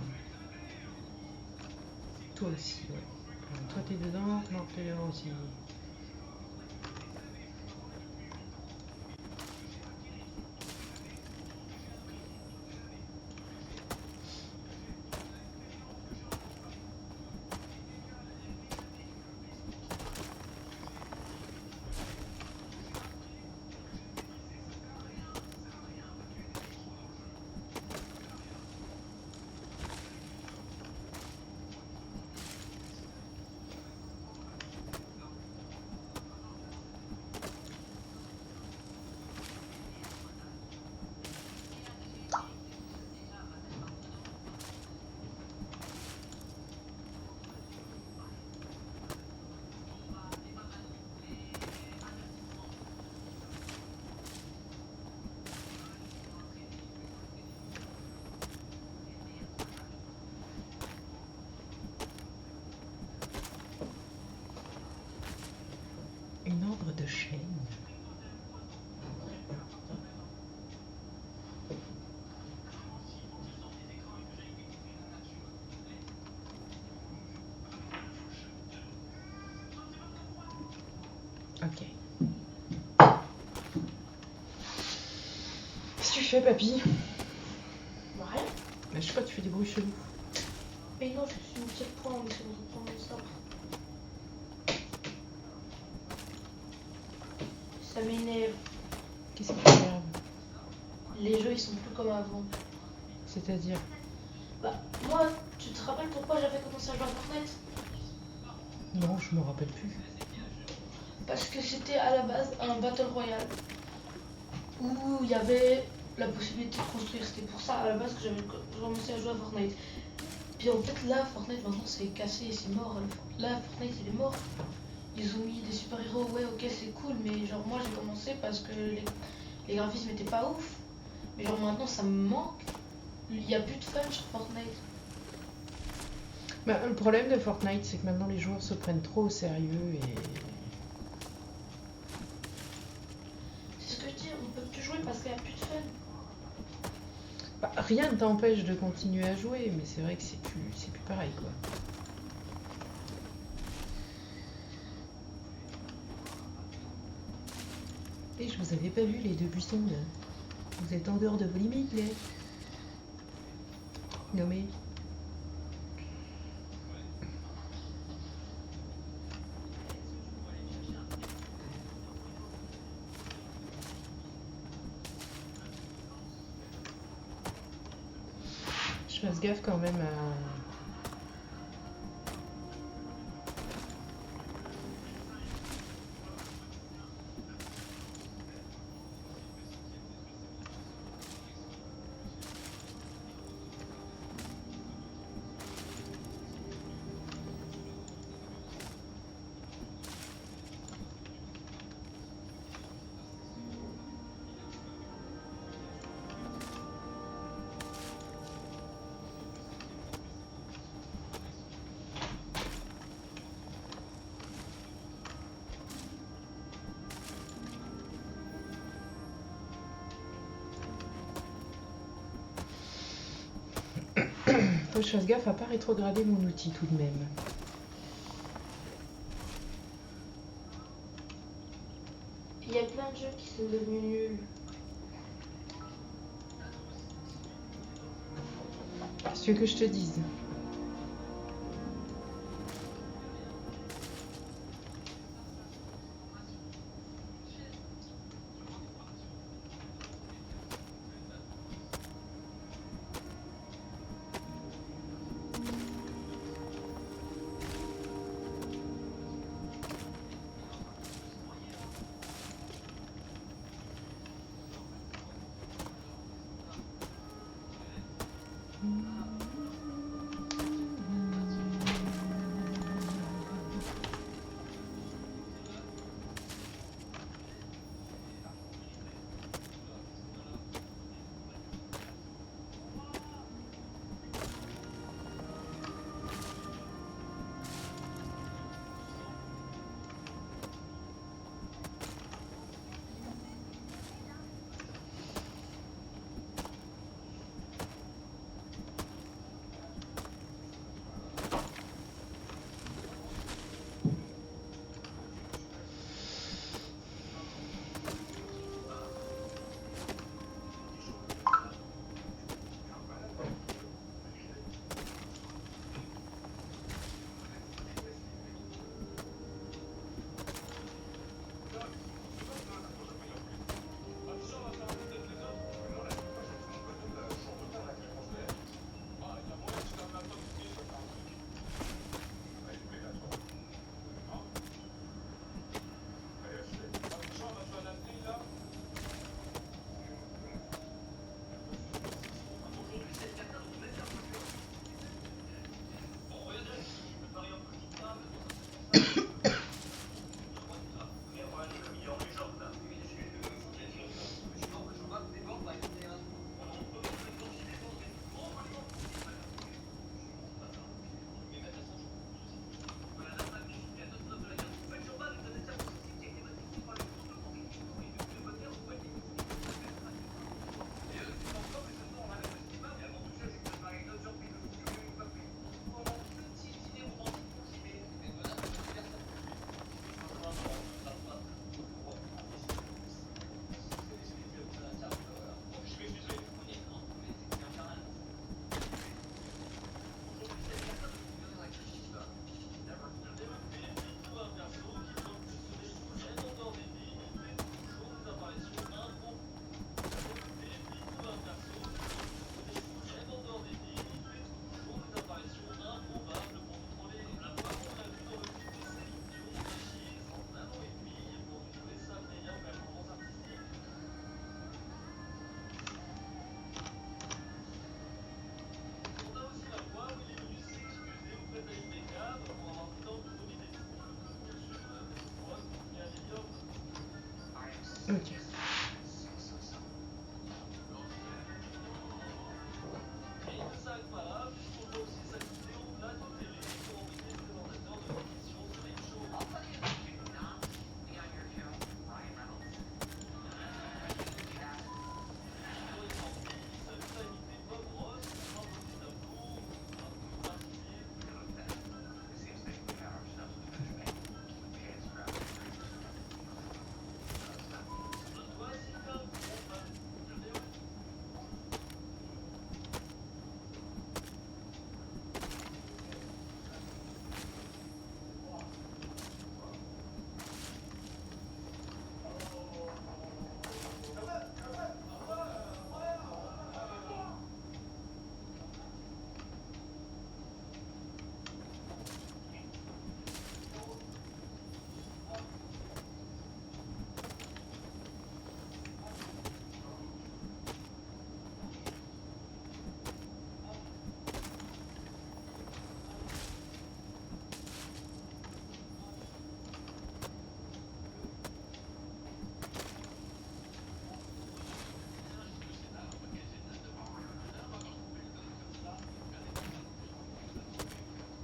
Toi aussi, ouais. Toi t'es dedans, non t'es dedans aussi. Une ombre de chêne. Ok. Qu'est-ce que tu fais, papy? Bah, rien. Je sais pas, tu fais des bruits chelous. Mais non, je suis une petite point, mais c'est bon, je prends mon sabre. Ça m'énerve. Qu'est-ce qui t'énerve? Les jeux, ils sont plus comme avant. C'est-à-dire? Bah, moi, tu te rappelles pourquoi j'avais commencé à jouer à Fortnite? Non, je me rappelle plus. Parce que c'était à la base un Battle Royale où il y avait la possibilité de construire. C'était pour ça à la base que j'avais commencé à jouer à Fortnite. Puis en fait, là, Fortnite maintenant c'est cassé, c'est mort. Là, Fortnite il est mort. Ils ont mis des super-héros, ouais, ok, c'est cool, mais genre moi j'ai commencé parce que les graphismes étaient pas ouf. Mais genre maintenant ça me manque. Il y a plus de fun sur Fortnite. Bah, le problème de Fortnite, c'est que maintenant les joueurs se prennent trop au sérieux et... C'est ce que je dis, on peut plus jouer parce qu'il y a plus de fun. Bah, rien ne t'empêche de continuer à jouer, mais c'est vrai que c'est plus pareil, quoi. Et je vous avais pas vu les deux buissons, là. Vous êtes en dehors de vos limites, là. Non mais... Je fasse gaffe quand même à... Faut que je fasse gaffe à pas rétrograder mon outil tout de même. Il y a plein de jeux qui sont devenus nuls. Qu'est-ce que tu veux que je te dise? Ok.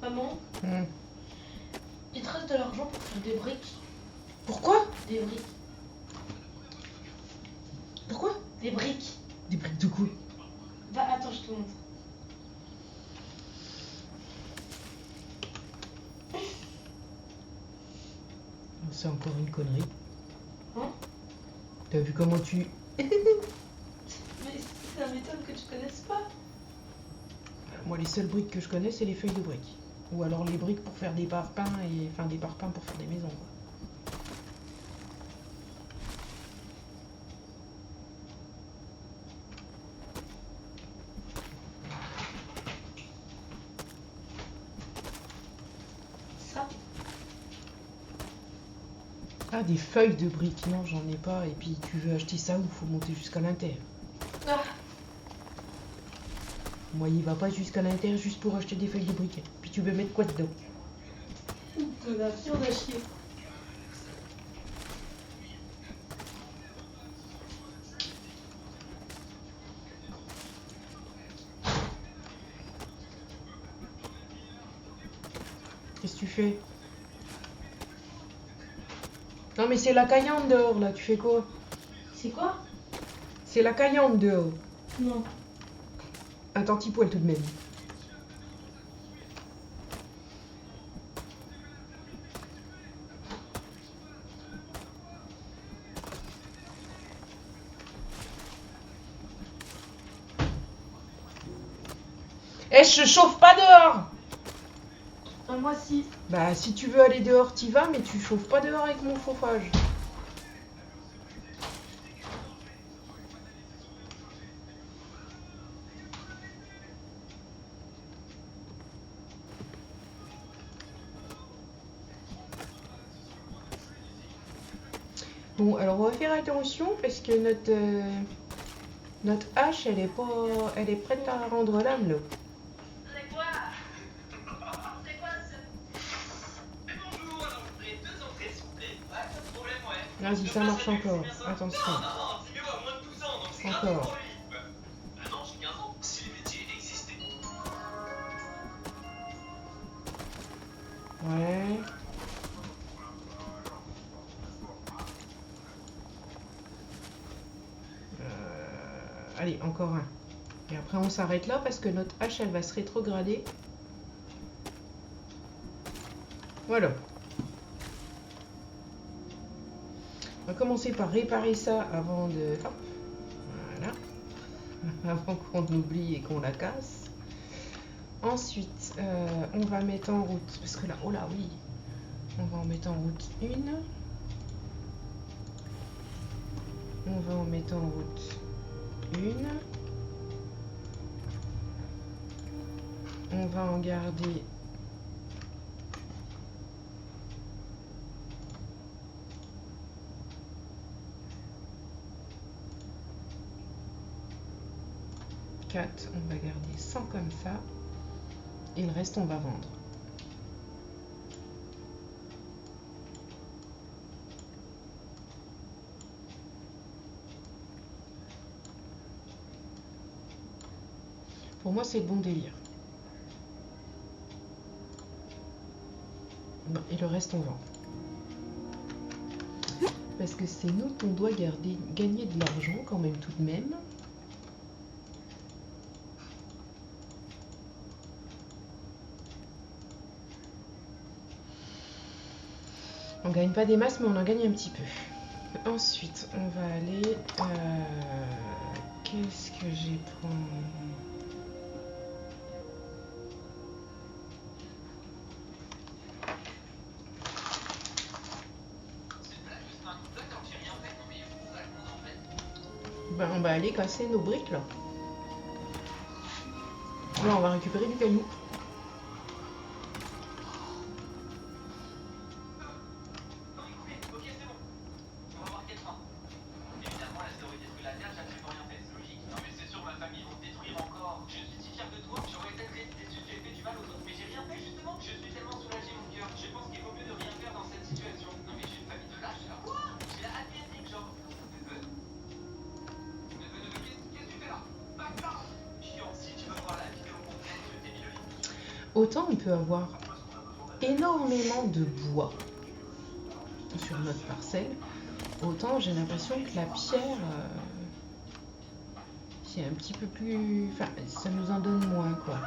Maman, Hmm. il te reste de l'argent pour faire des briques. Pourquoi? Des briques. Pourquoi? Des briques. Des briques de quoi? Va, attends, je te montre. C'est encore une connerie. Hein? T'as vu comment tu... Mais ça m'étonne que tu connaisses pas. Moi, les seules briques que je connais, c'est les feuilles de briques. Ou alors les briques pour faire des parpaings, et... enfin des parpaings pour faire des maisons, quoi. Ça. Ah, des feuilles de briques, non, j'en ai pas. Et puis, tu veux acheter ça où? Faut monter jusqu'à l'intérieur. Ah. Moi, il va pas jusqu'à l'intérieur juste pour acheter des feuilles de briques. Puis tu veux mettre quoi dedans? De la viande à chier. Qu'est-ce que tu fais? Non, mais c'est la caillante dehors, là. Tu fais quoi? C'est quoi? C'est la caillante dehors. Non. Un tantipoil tout de même. Eh, je chauffe pas dehors! Ah, moi si. Bah, si tu veux aller dehors, t'y vas, mais tu chauffes pas dehors avec mon chauffage. Bon, alors on va faire attention parce que notre hache, elle est prête à rendre l'âme, là. C'est quoi? C'est quoi ce... Mais bonjour, alors vous voudrez 2 entrées, s'il vous plaît? Ouais, pas de problème, ouais. Vas-y, ça marche encore. Non, Attention. non, c'est mieux à moins de 12 ans, donc c'est grave Encore. pour lui. Ah non, j'ai 15 ans. Si les métiers existaient. Ouais. Allez, encore un. Et après, on s'arrête là parce que notre hache, elle va se rétrograder. Voilà. On va commencer par réparer ça avant de... Hop. Voilà. Avant qu'on oublie et qu'on la casse. Ensuite, on va mettre en route... Parce que là, oh là, oui. On va en mettre en route une. On va en mettre en route une. On va en garder 4, on va garder 100 comme ça. Et le reste, on va vendre. Pour moi, c'est le bon délire. Bon, et le reste, on vend. Parce que c'est nous qu'on doit gagner de l'argent quand même tout de même. On gagne pas des masses, mais on en gagne un petit peu. Ensuite, on va aller... qu'est-ce que j'ai pris? Ben, on va aller casser nos briques là. Là, on va récupérer du caillou. Autant on peut avoir énormément de bois sur notre parcelle, autant j'ai l'impression que la pierre, c'est un petit peu plus... Enfin, ça nous en donne moins, quoi.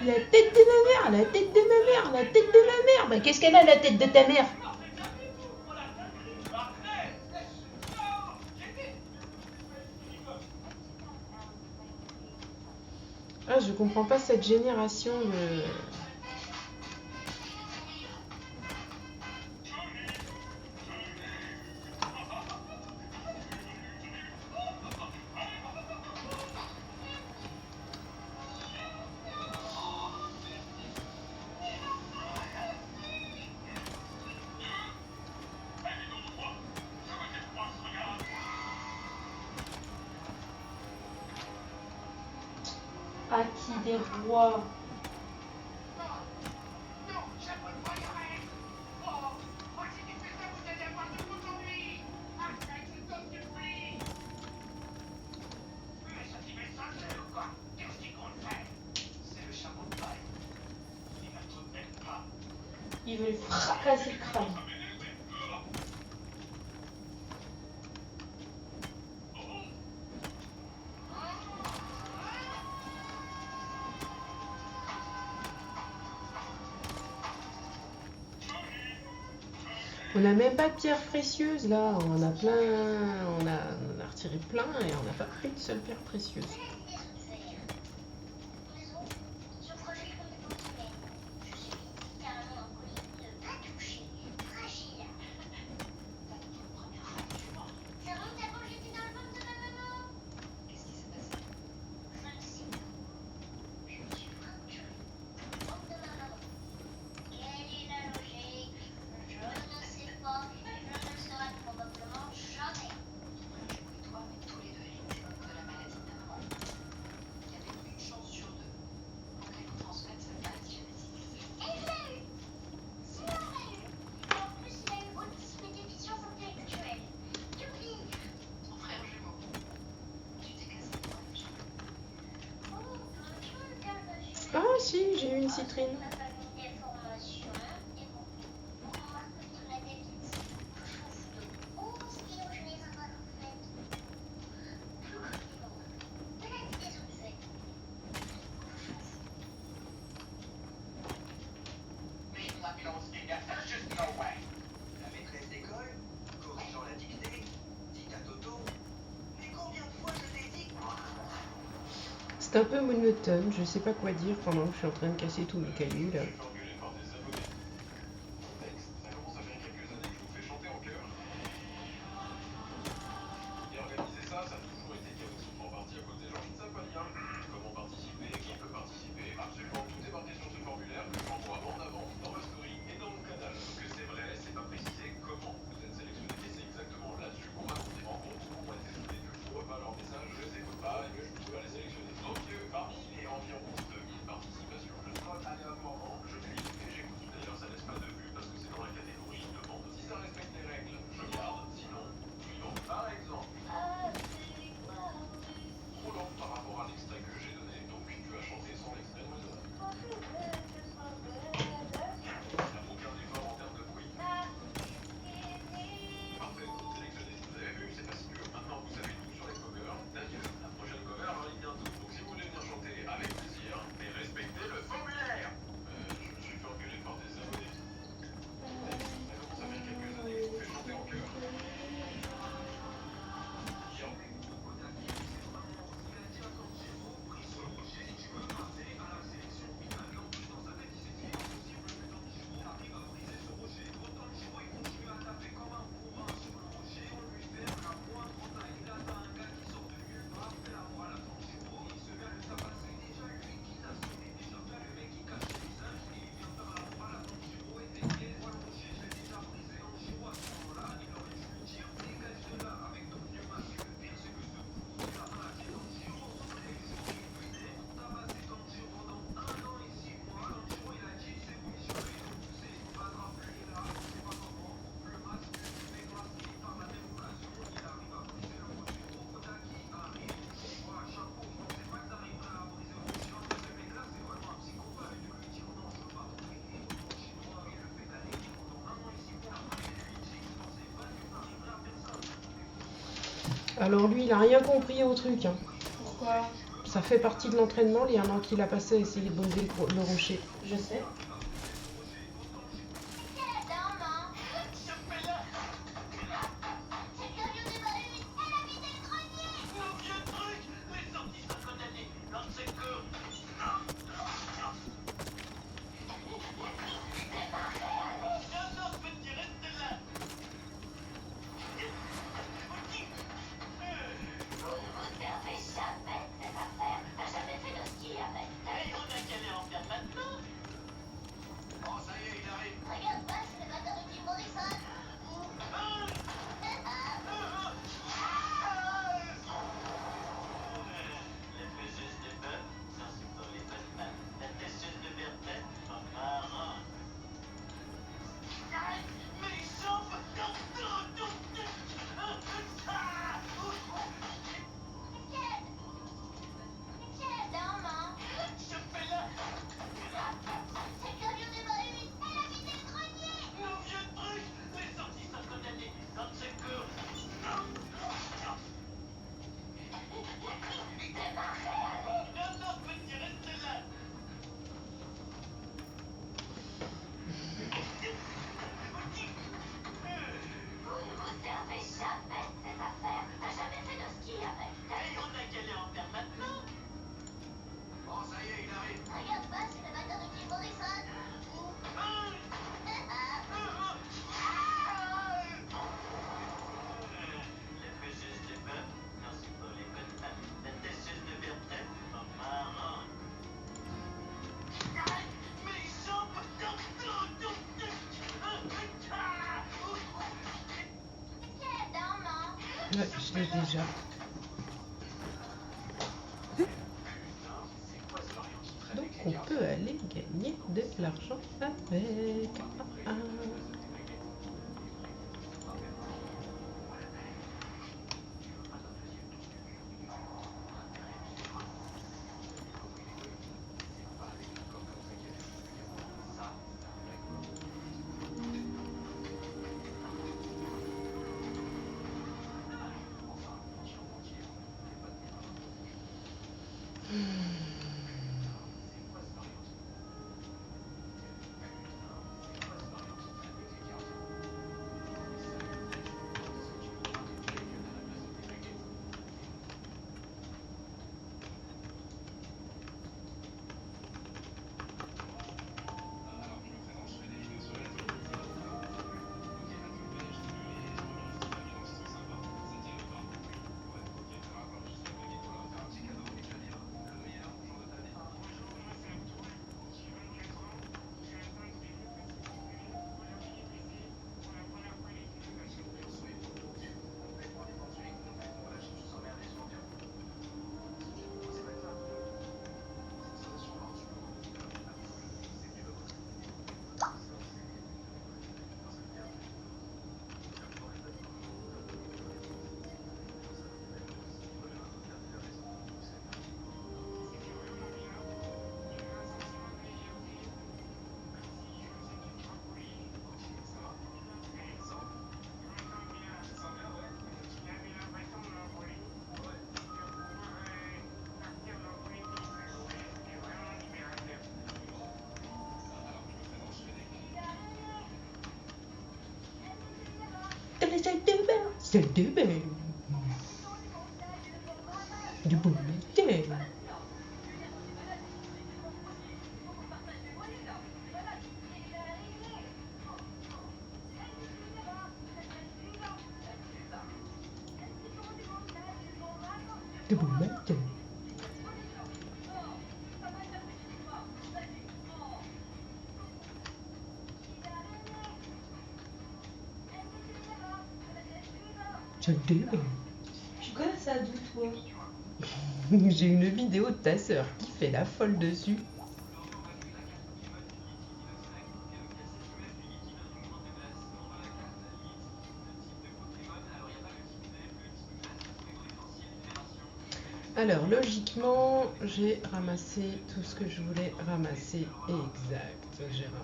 La tête de ma mère, la tête de ma mère, la tête de ma mère. Bah, qu'est-ce qu'elle a, la tête de ta mère? Ah, je comprends pas cette génération de... À qui des rois? Il veut fracasser le crâne. On n'a même pas de pierres précieuses là, on a plein, on a retiré plein et on n'a pas pris une seule pierre précieuse. aussi, j'ai eu une citrine. La maîtresse d'école, corrigeant la dictée, dit à Toto, mais combien de fois je t'ai dit? C'est un peu monotone, je sais pas quoi dire pendant que je suis en train de casser tous mes cailloux là. Ça commence à faire quelques années que je vous fais chanter en chœur. Et organiser ça, ça a toujours été chaotique, en partie à cause des gens qui ne savent pas lire. Comment participer, qui peut participer, absolument tout est marqué sur ce formulaire que j'envoie en avant dans ma story et dans mon canal. Sauf que c'est vrai, c'est pas précisé comment vous êtes sélectionné et c'est exactement là-dessus qu'on m'a compté en compte, qu'on m'a été soumis que je ne vois pas leur message, je les écoute pas et que je ne peux pas les sélectionner. Donc parmi les environ 2000 participations, je scrolle aléatoirement, je clique et j'écoute. D'ailleurs ça laisse pas de vue parce que c'est dans la catégorie demande. Si ça respecte les règles, je garde, sinon, suivant. Par exemple, trop lent par rapport à l'extrait que j'ai donné, donc tu as chanté sans l'extrait de Madonna. Aucun effort en termes de bruit. Parfait, sélectionné. Vous avez vu, c'est pas si dur. Maintenant, vous savez tout sur les covers. D'ailleurs, la prochaine cover arrive bientôt. Donc si vous voulez venir chanter avec plaisir, mais respectez le formulaire. Je me suis fait engueuler par des abonnés. Ça commence à faire quelques années que je vous fais chanter en chœur. Alors lui, il a rien compris au truc. Hein. Pourquoi? Ça fait partie de l'entraînement, les 1 an qu'il a passé à essayer de briser le rocher. Je sais. Ouais, je l'ai déjà. Donc on peut aller gagner de l'argent avec. Ah, ah. C'est de belle. Du bon matin. De bon matin. C'est de belle. Tu connais ça d'où, toi? J'ai une vidéo de ta sœur qui fait la folle dessus. Alors, logiquement, j'ai ramassé tout ce que je voulais ramasser. Exact.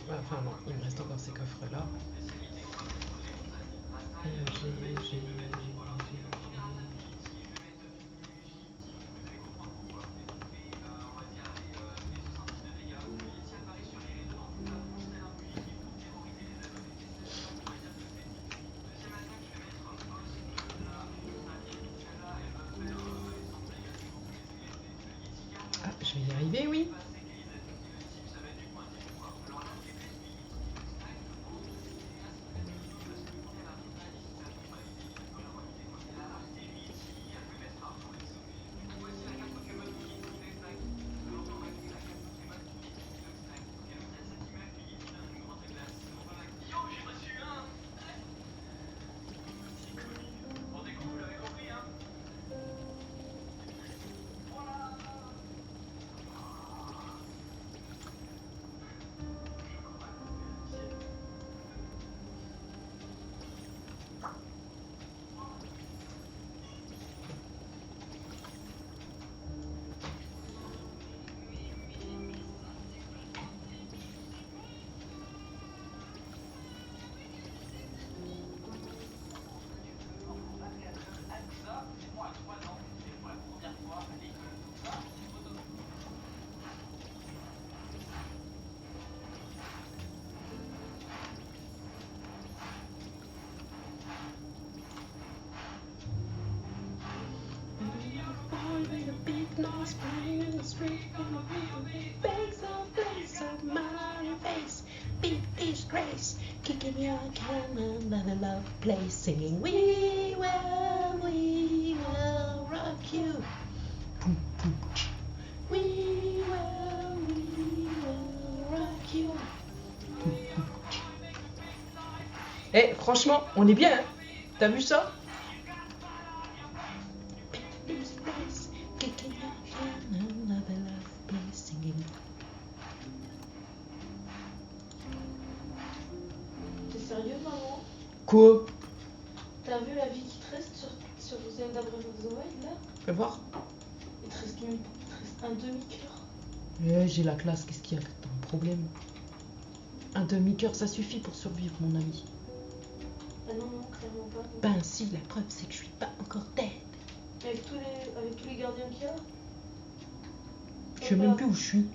Enfin, non, il me reste encore ces coffres-là. J'ai- Ah, je vais y arriver, oui. Kicking your can and love place, singing we will rock you. We will rock you. Eh, franchement, on est bien, hein? T'as vu ça? T'es sérieux, maman? Quoi? T'as vu la vie qui te reste sur Zelda Breath of the Wild, là? Fais voir. Il te reste un demi-cœur. J'ai la classe, qu'est-ce qu'il y a? T'as un problème? Un demi-cœur, ça suffit pour survivre, mon ami. Ah non, non, clairement pas. Non. Ben si, la preuve, c'est que je suis pas encore dead. Avec tous les gardiens qu'il y a? Je sais même plus où je suis.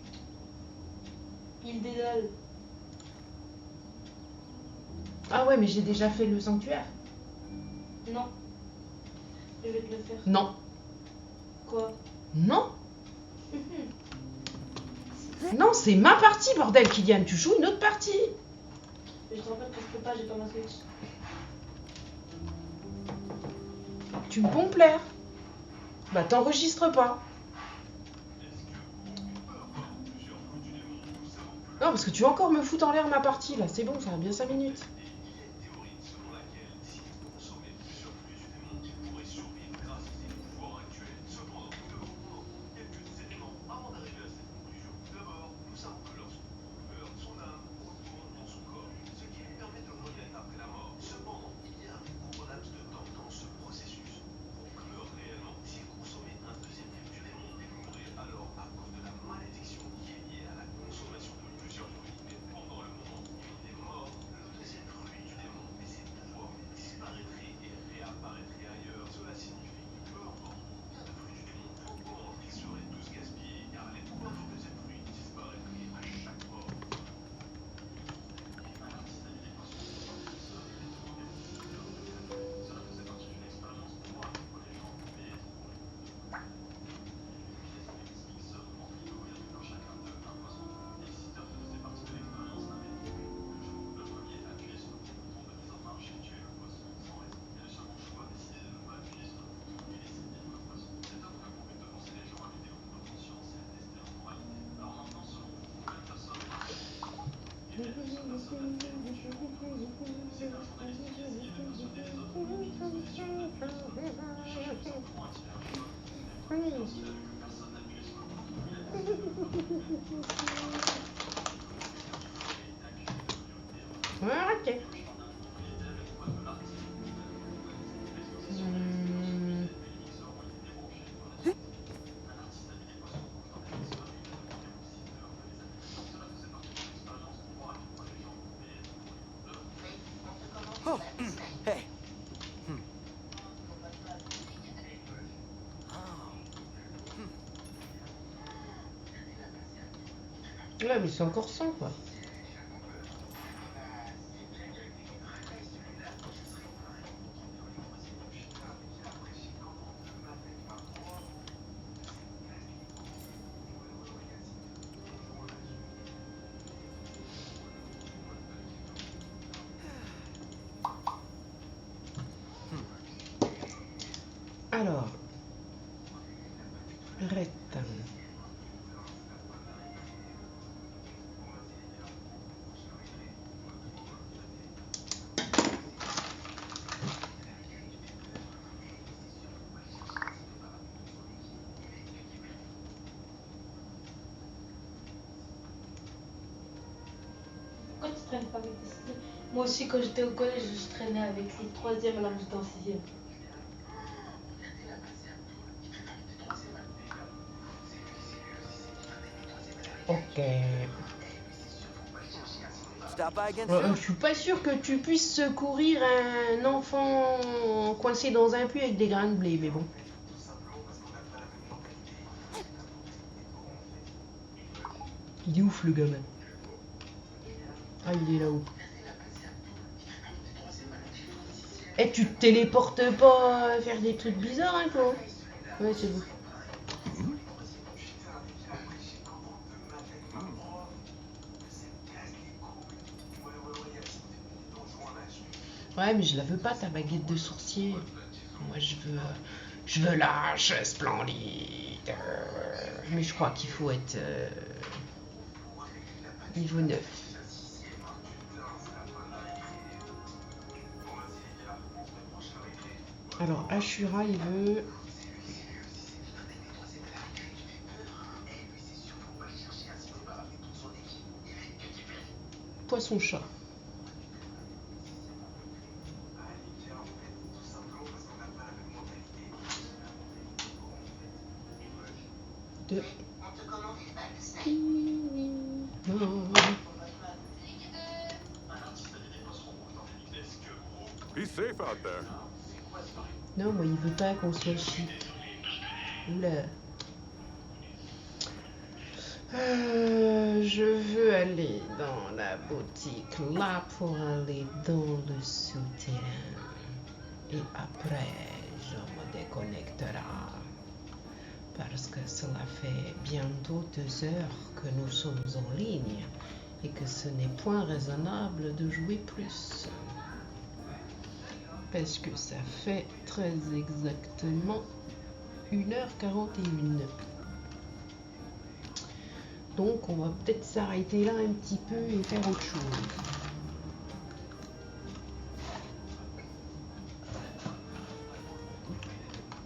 Île Dédale. Ah ouais, mais j'ai déjà fait le sanctuaire. Non. Je vais te le faire. Non. Quoi? Non. Non, c'est ma partie, bordel, Kylian. Tu joues une autre partie. Je te rappelle que je peux pas, j'ai pas ma Switch. Tu me pompes l'air. Bah t'enregistres pas. Non, parce que tu vas encore me foutre en l'air ma partie, là. C'est bon, ça va bien 5 minutes. Ouais, arrêtez. Oh, hey. Ouais, mais c'est encore 100 quoi. Alors, arrête. Pourquoi tu traînes pas avec des sixièmes? Moi aussi, quand j'étais au collège, je traînais avec les troisièmes alors que j'étais en sixième. Ok. Stop by again Je soon. suis pas sûre que tu puisses secourir un enfant coincé dans un puits avec des grains de blé, mais bon. Il est ouf le gamin. Ah, il est là-haut. Eh, tu te téléportes pas à faire des trucs bizarres, hein, toi? Ouais, c'est bon. Ouais, mais je la veux pas, ta baguette de sorcier. Moi, je veux l'âge splendide. Mais je crois qu'il faut être niveau 9. Alors, Ashura, il veut... Poisson-chat. Deux. Be safe out there. Non, moi, il veut pas qu'on soit chic. Oula. Je veux aller dans la boutique là pour aller dans le souterrain. Et après, je me déconnecterai. Parce que cela fait bientôt 2 heures que nous sommes en ligne et que ce n'est point raisonnable de jouer plus. Parce que ça fait très exactement 1h41. Donc on va peut-être s'arrêter là un petit peu et faire autre chose.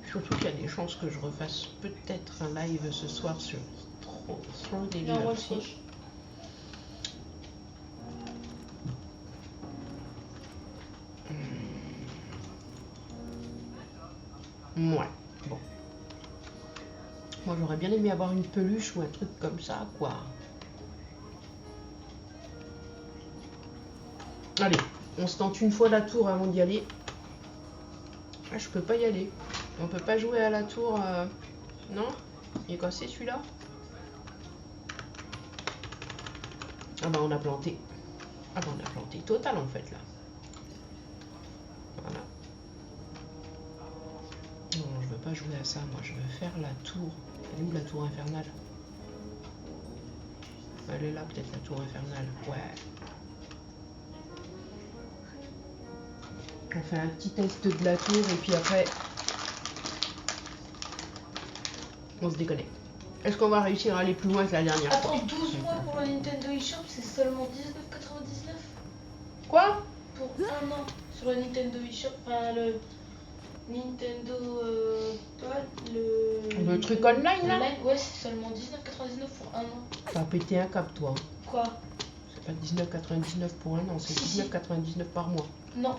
Surtout qu'il y a des chances que je refasse peut-être un live ce soir sur Throne et Non, moi, Liberty. Ouais, bon. Moi j'aurais bien aimé avoir une peluche ou un truc comme ça, quoi. Allez, on se tente une fois la tour avant d'y aller. Ah, je peux pas y aller. On peut pas jouer à la tour. Non? Il est cassé celui-là? Ah bah on a planté. Ah bah on a planté total en fait là. Voilà. Non, je veux pas jouer à ça. Moi je veux faire la tour. Elle est où la tour infernale? Elle est là peut-être la tour infernale. Ouais. On fait un petit test de la tour et puis après on se déconnecte. Est-ce qu'on va réussir à aller plus loin que la dernière fois? Attends, 12 mois pour le Nintendo eShop, c'est seulement 19,99 Quoi? pour un an sur le Nintendo eShop. Enfin, le Nintendo. Le truc online là? Online, ouais, c'est seulement 19,99 pour un an. T'as pété un cap toi. Quoi? C'est pas 19,99 pour un an, c'est Si, si. 19,99 par mois. Non.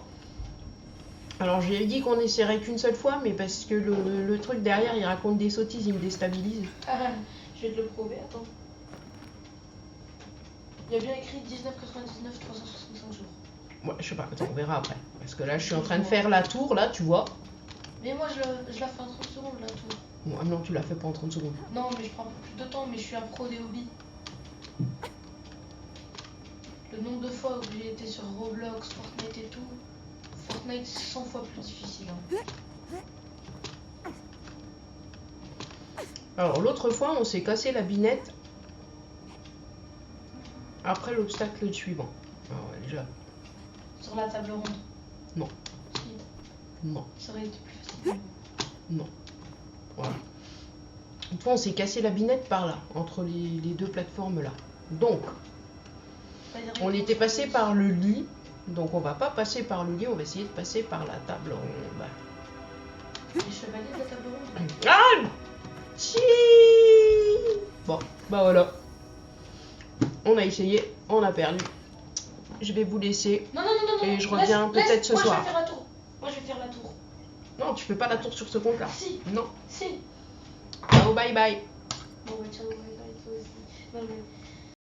Alors j'ai dit qu'on essaierait qu'une seule fois, mais parce que le truc derrière il raconte des sottises, il me déstabilise. Ah, je vais te le prouver, attends. Il y a bien écrit 19,99 365 jours. Ouais, je sais pas, attends, on verra après. Parce que là je suis en train de faire la tour, là tu vois. Mais moi je la fais en 30 secondes la tour. Bon, ah non, tu l'as fait pas en 30 secondes. Non, mais je prends un peu plus de temps, mais je suis un pro des hobbies. Le nombre de fois où j'ai été sur Roblox, Fortnite et tout, Fortnite c'est 100 fois plus difficile. Hein. Alors l'autre fois on s'est cassé la binette après l'obstacle suivant. Alors ouais, déjà, Sur la table ronde. Non. Si, non, ça aurait été plus facile. non. Voilà. Une fois on s'est cassé la binette par là, entre les deux plateformes là. Donc, on était passé par le lit, donc on va pas passer par le lit, on va essayer de passer par la table ronde. Les chevaliers de la table ronde. Ah si. Bon, bah voilà. On a essayé, on a perdu. Je vais vous laisser. Non, non, non, non. Et je reviens peut-être ce soir. Moi je vais faire la tour. Moi je vais faire la tour. Non, tu fais pas la tour sur ce compte-là. Si, Non. si. Ciao, bye bye. Bon, bah ciao, bye bye, toi aussi. Non, mais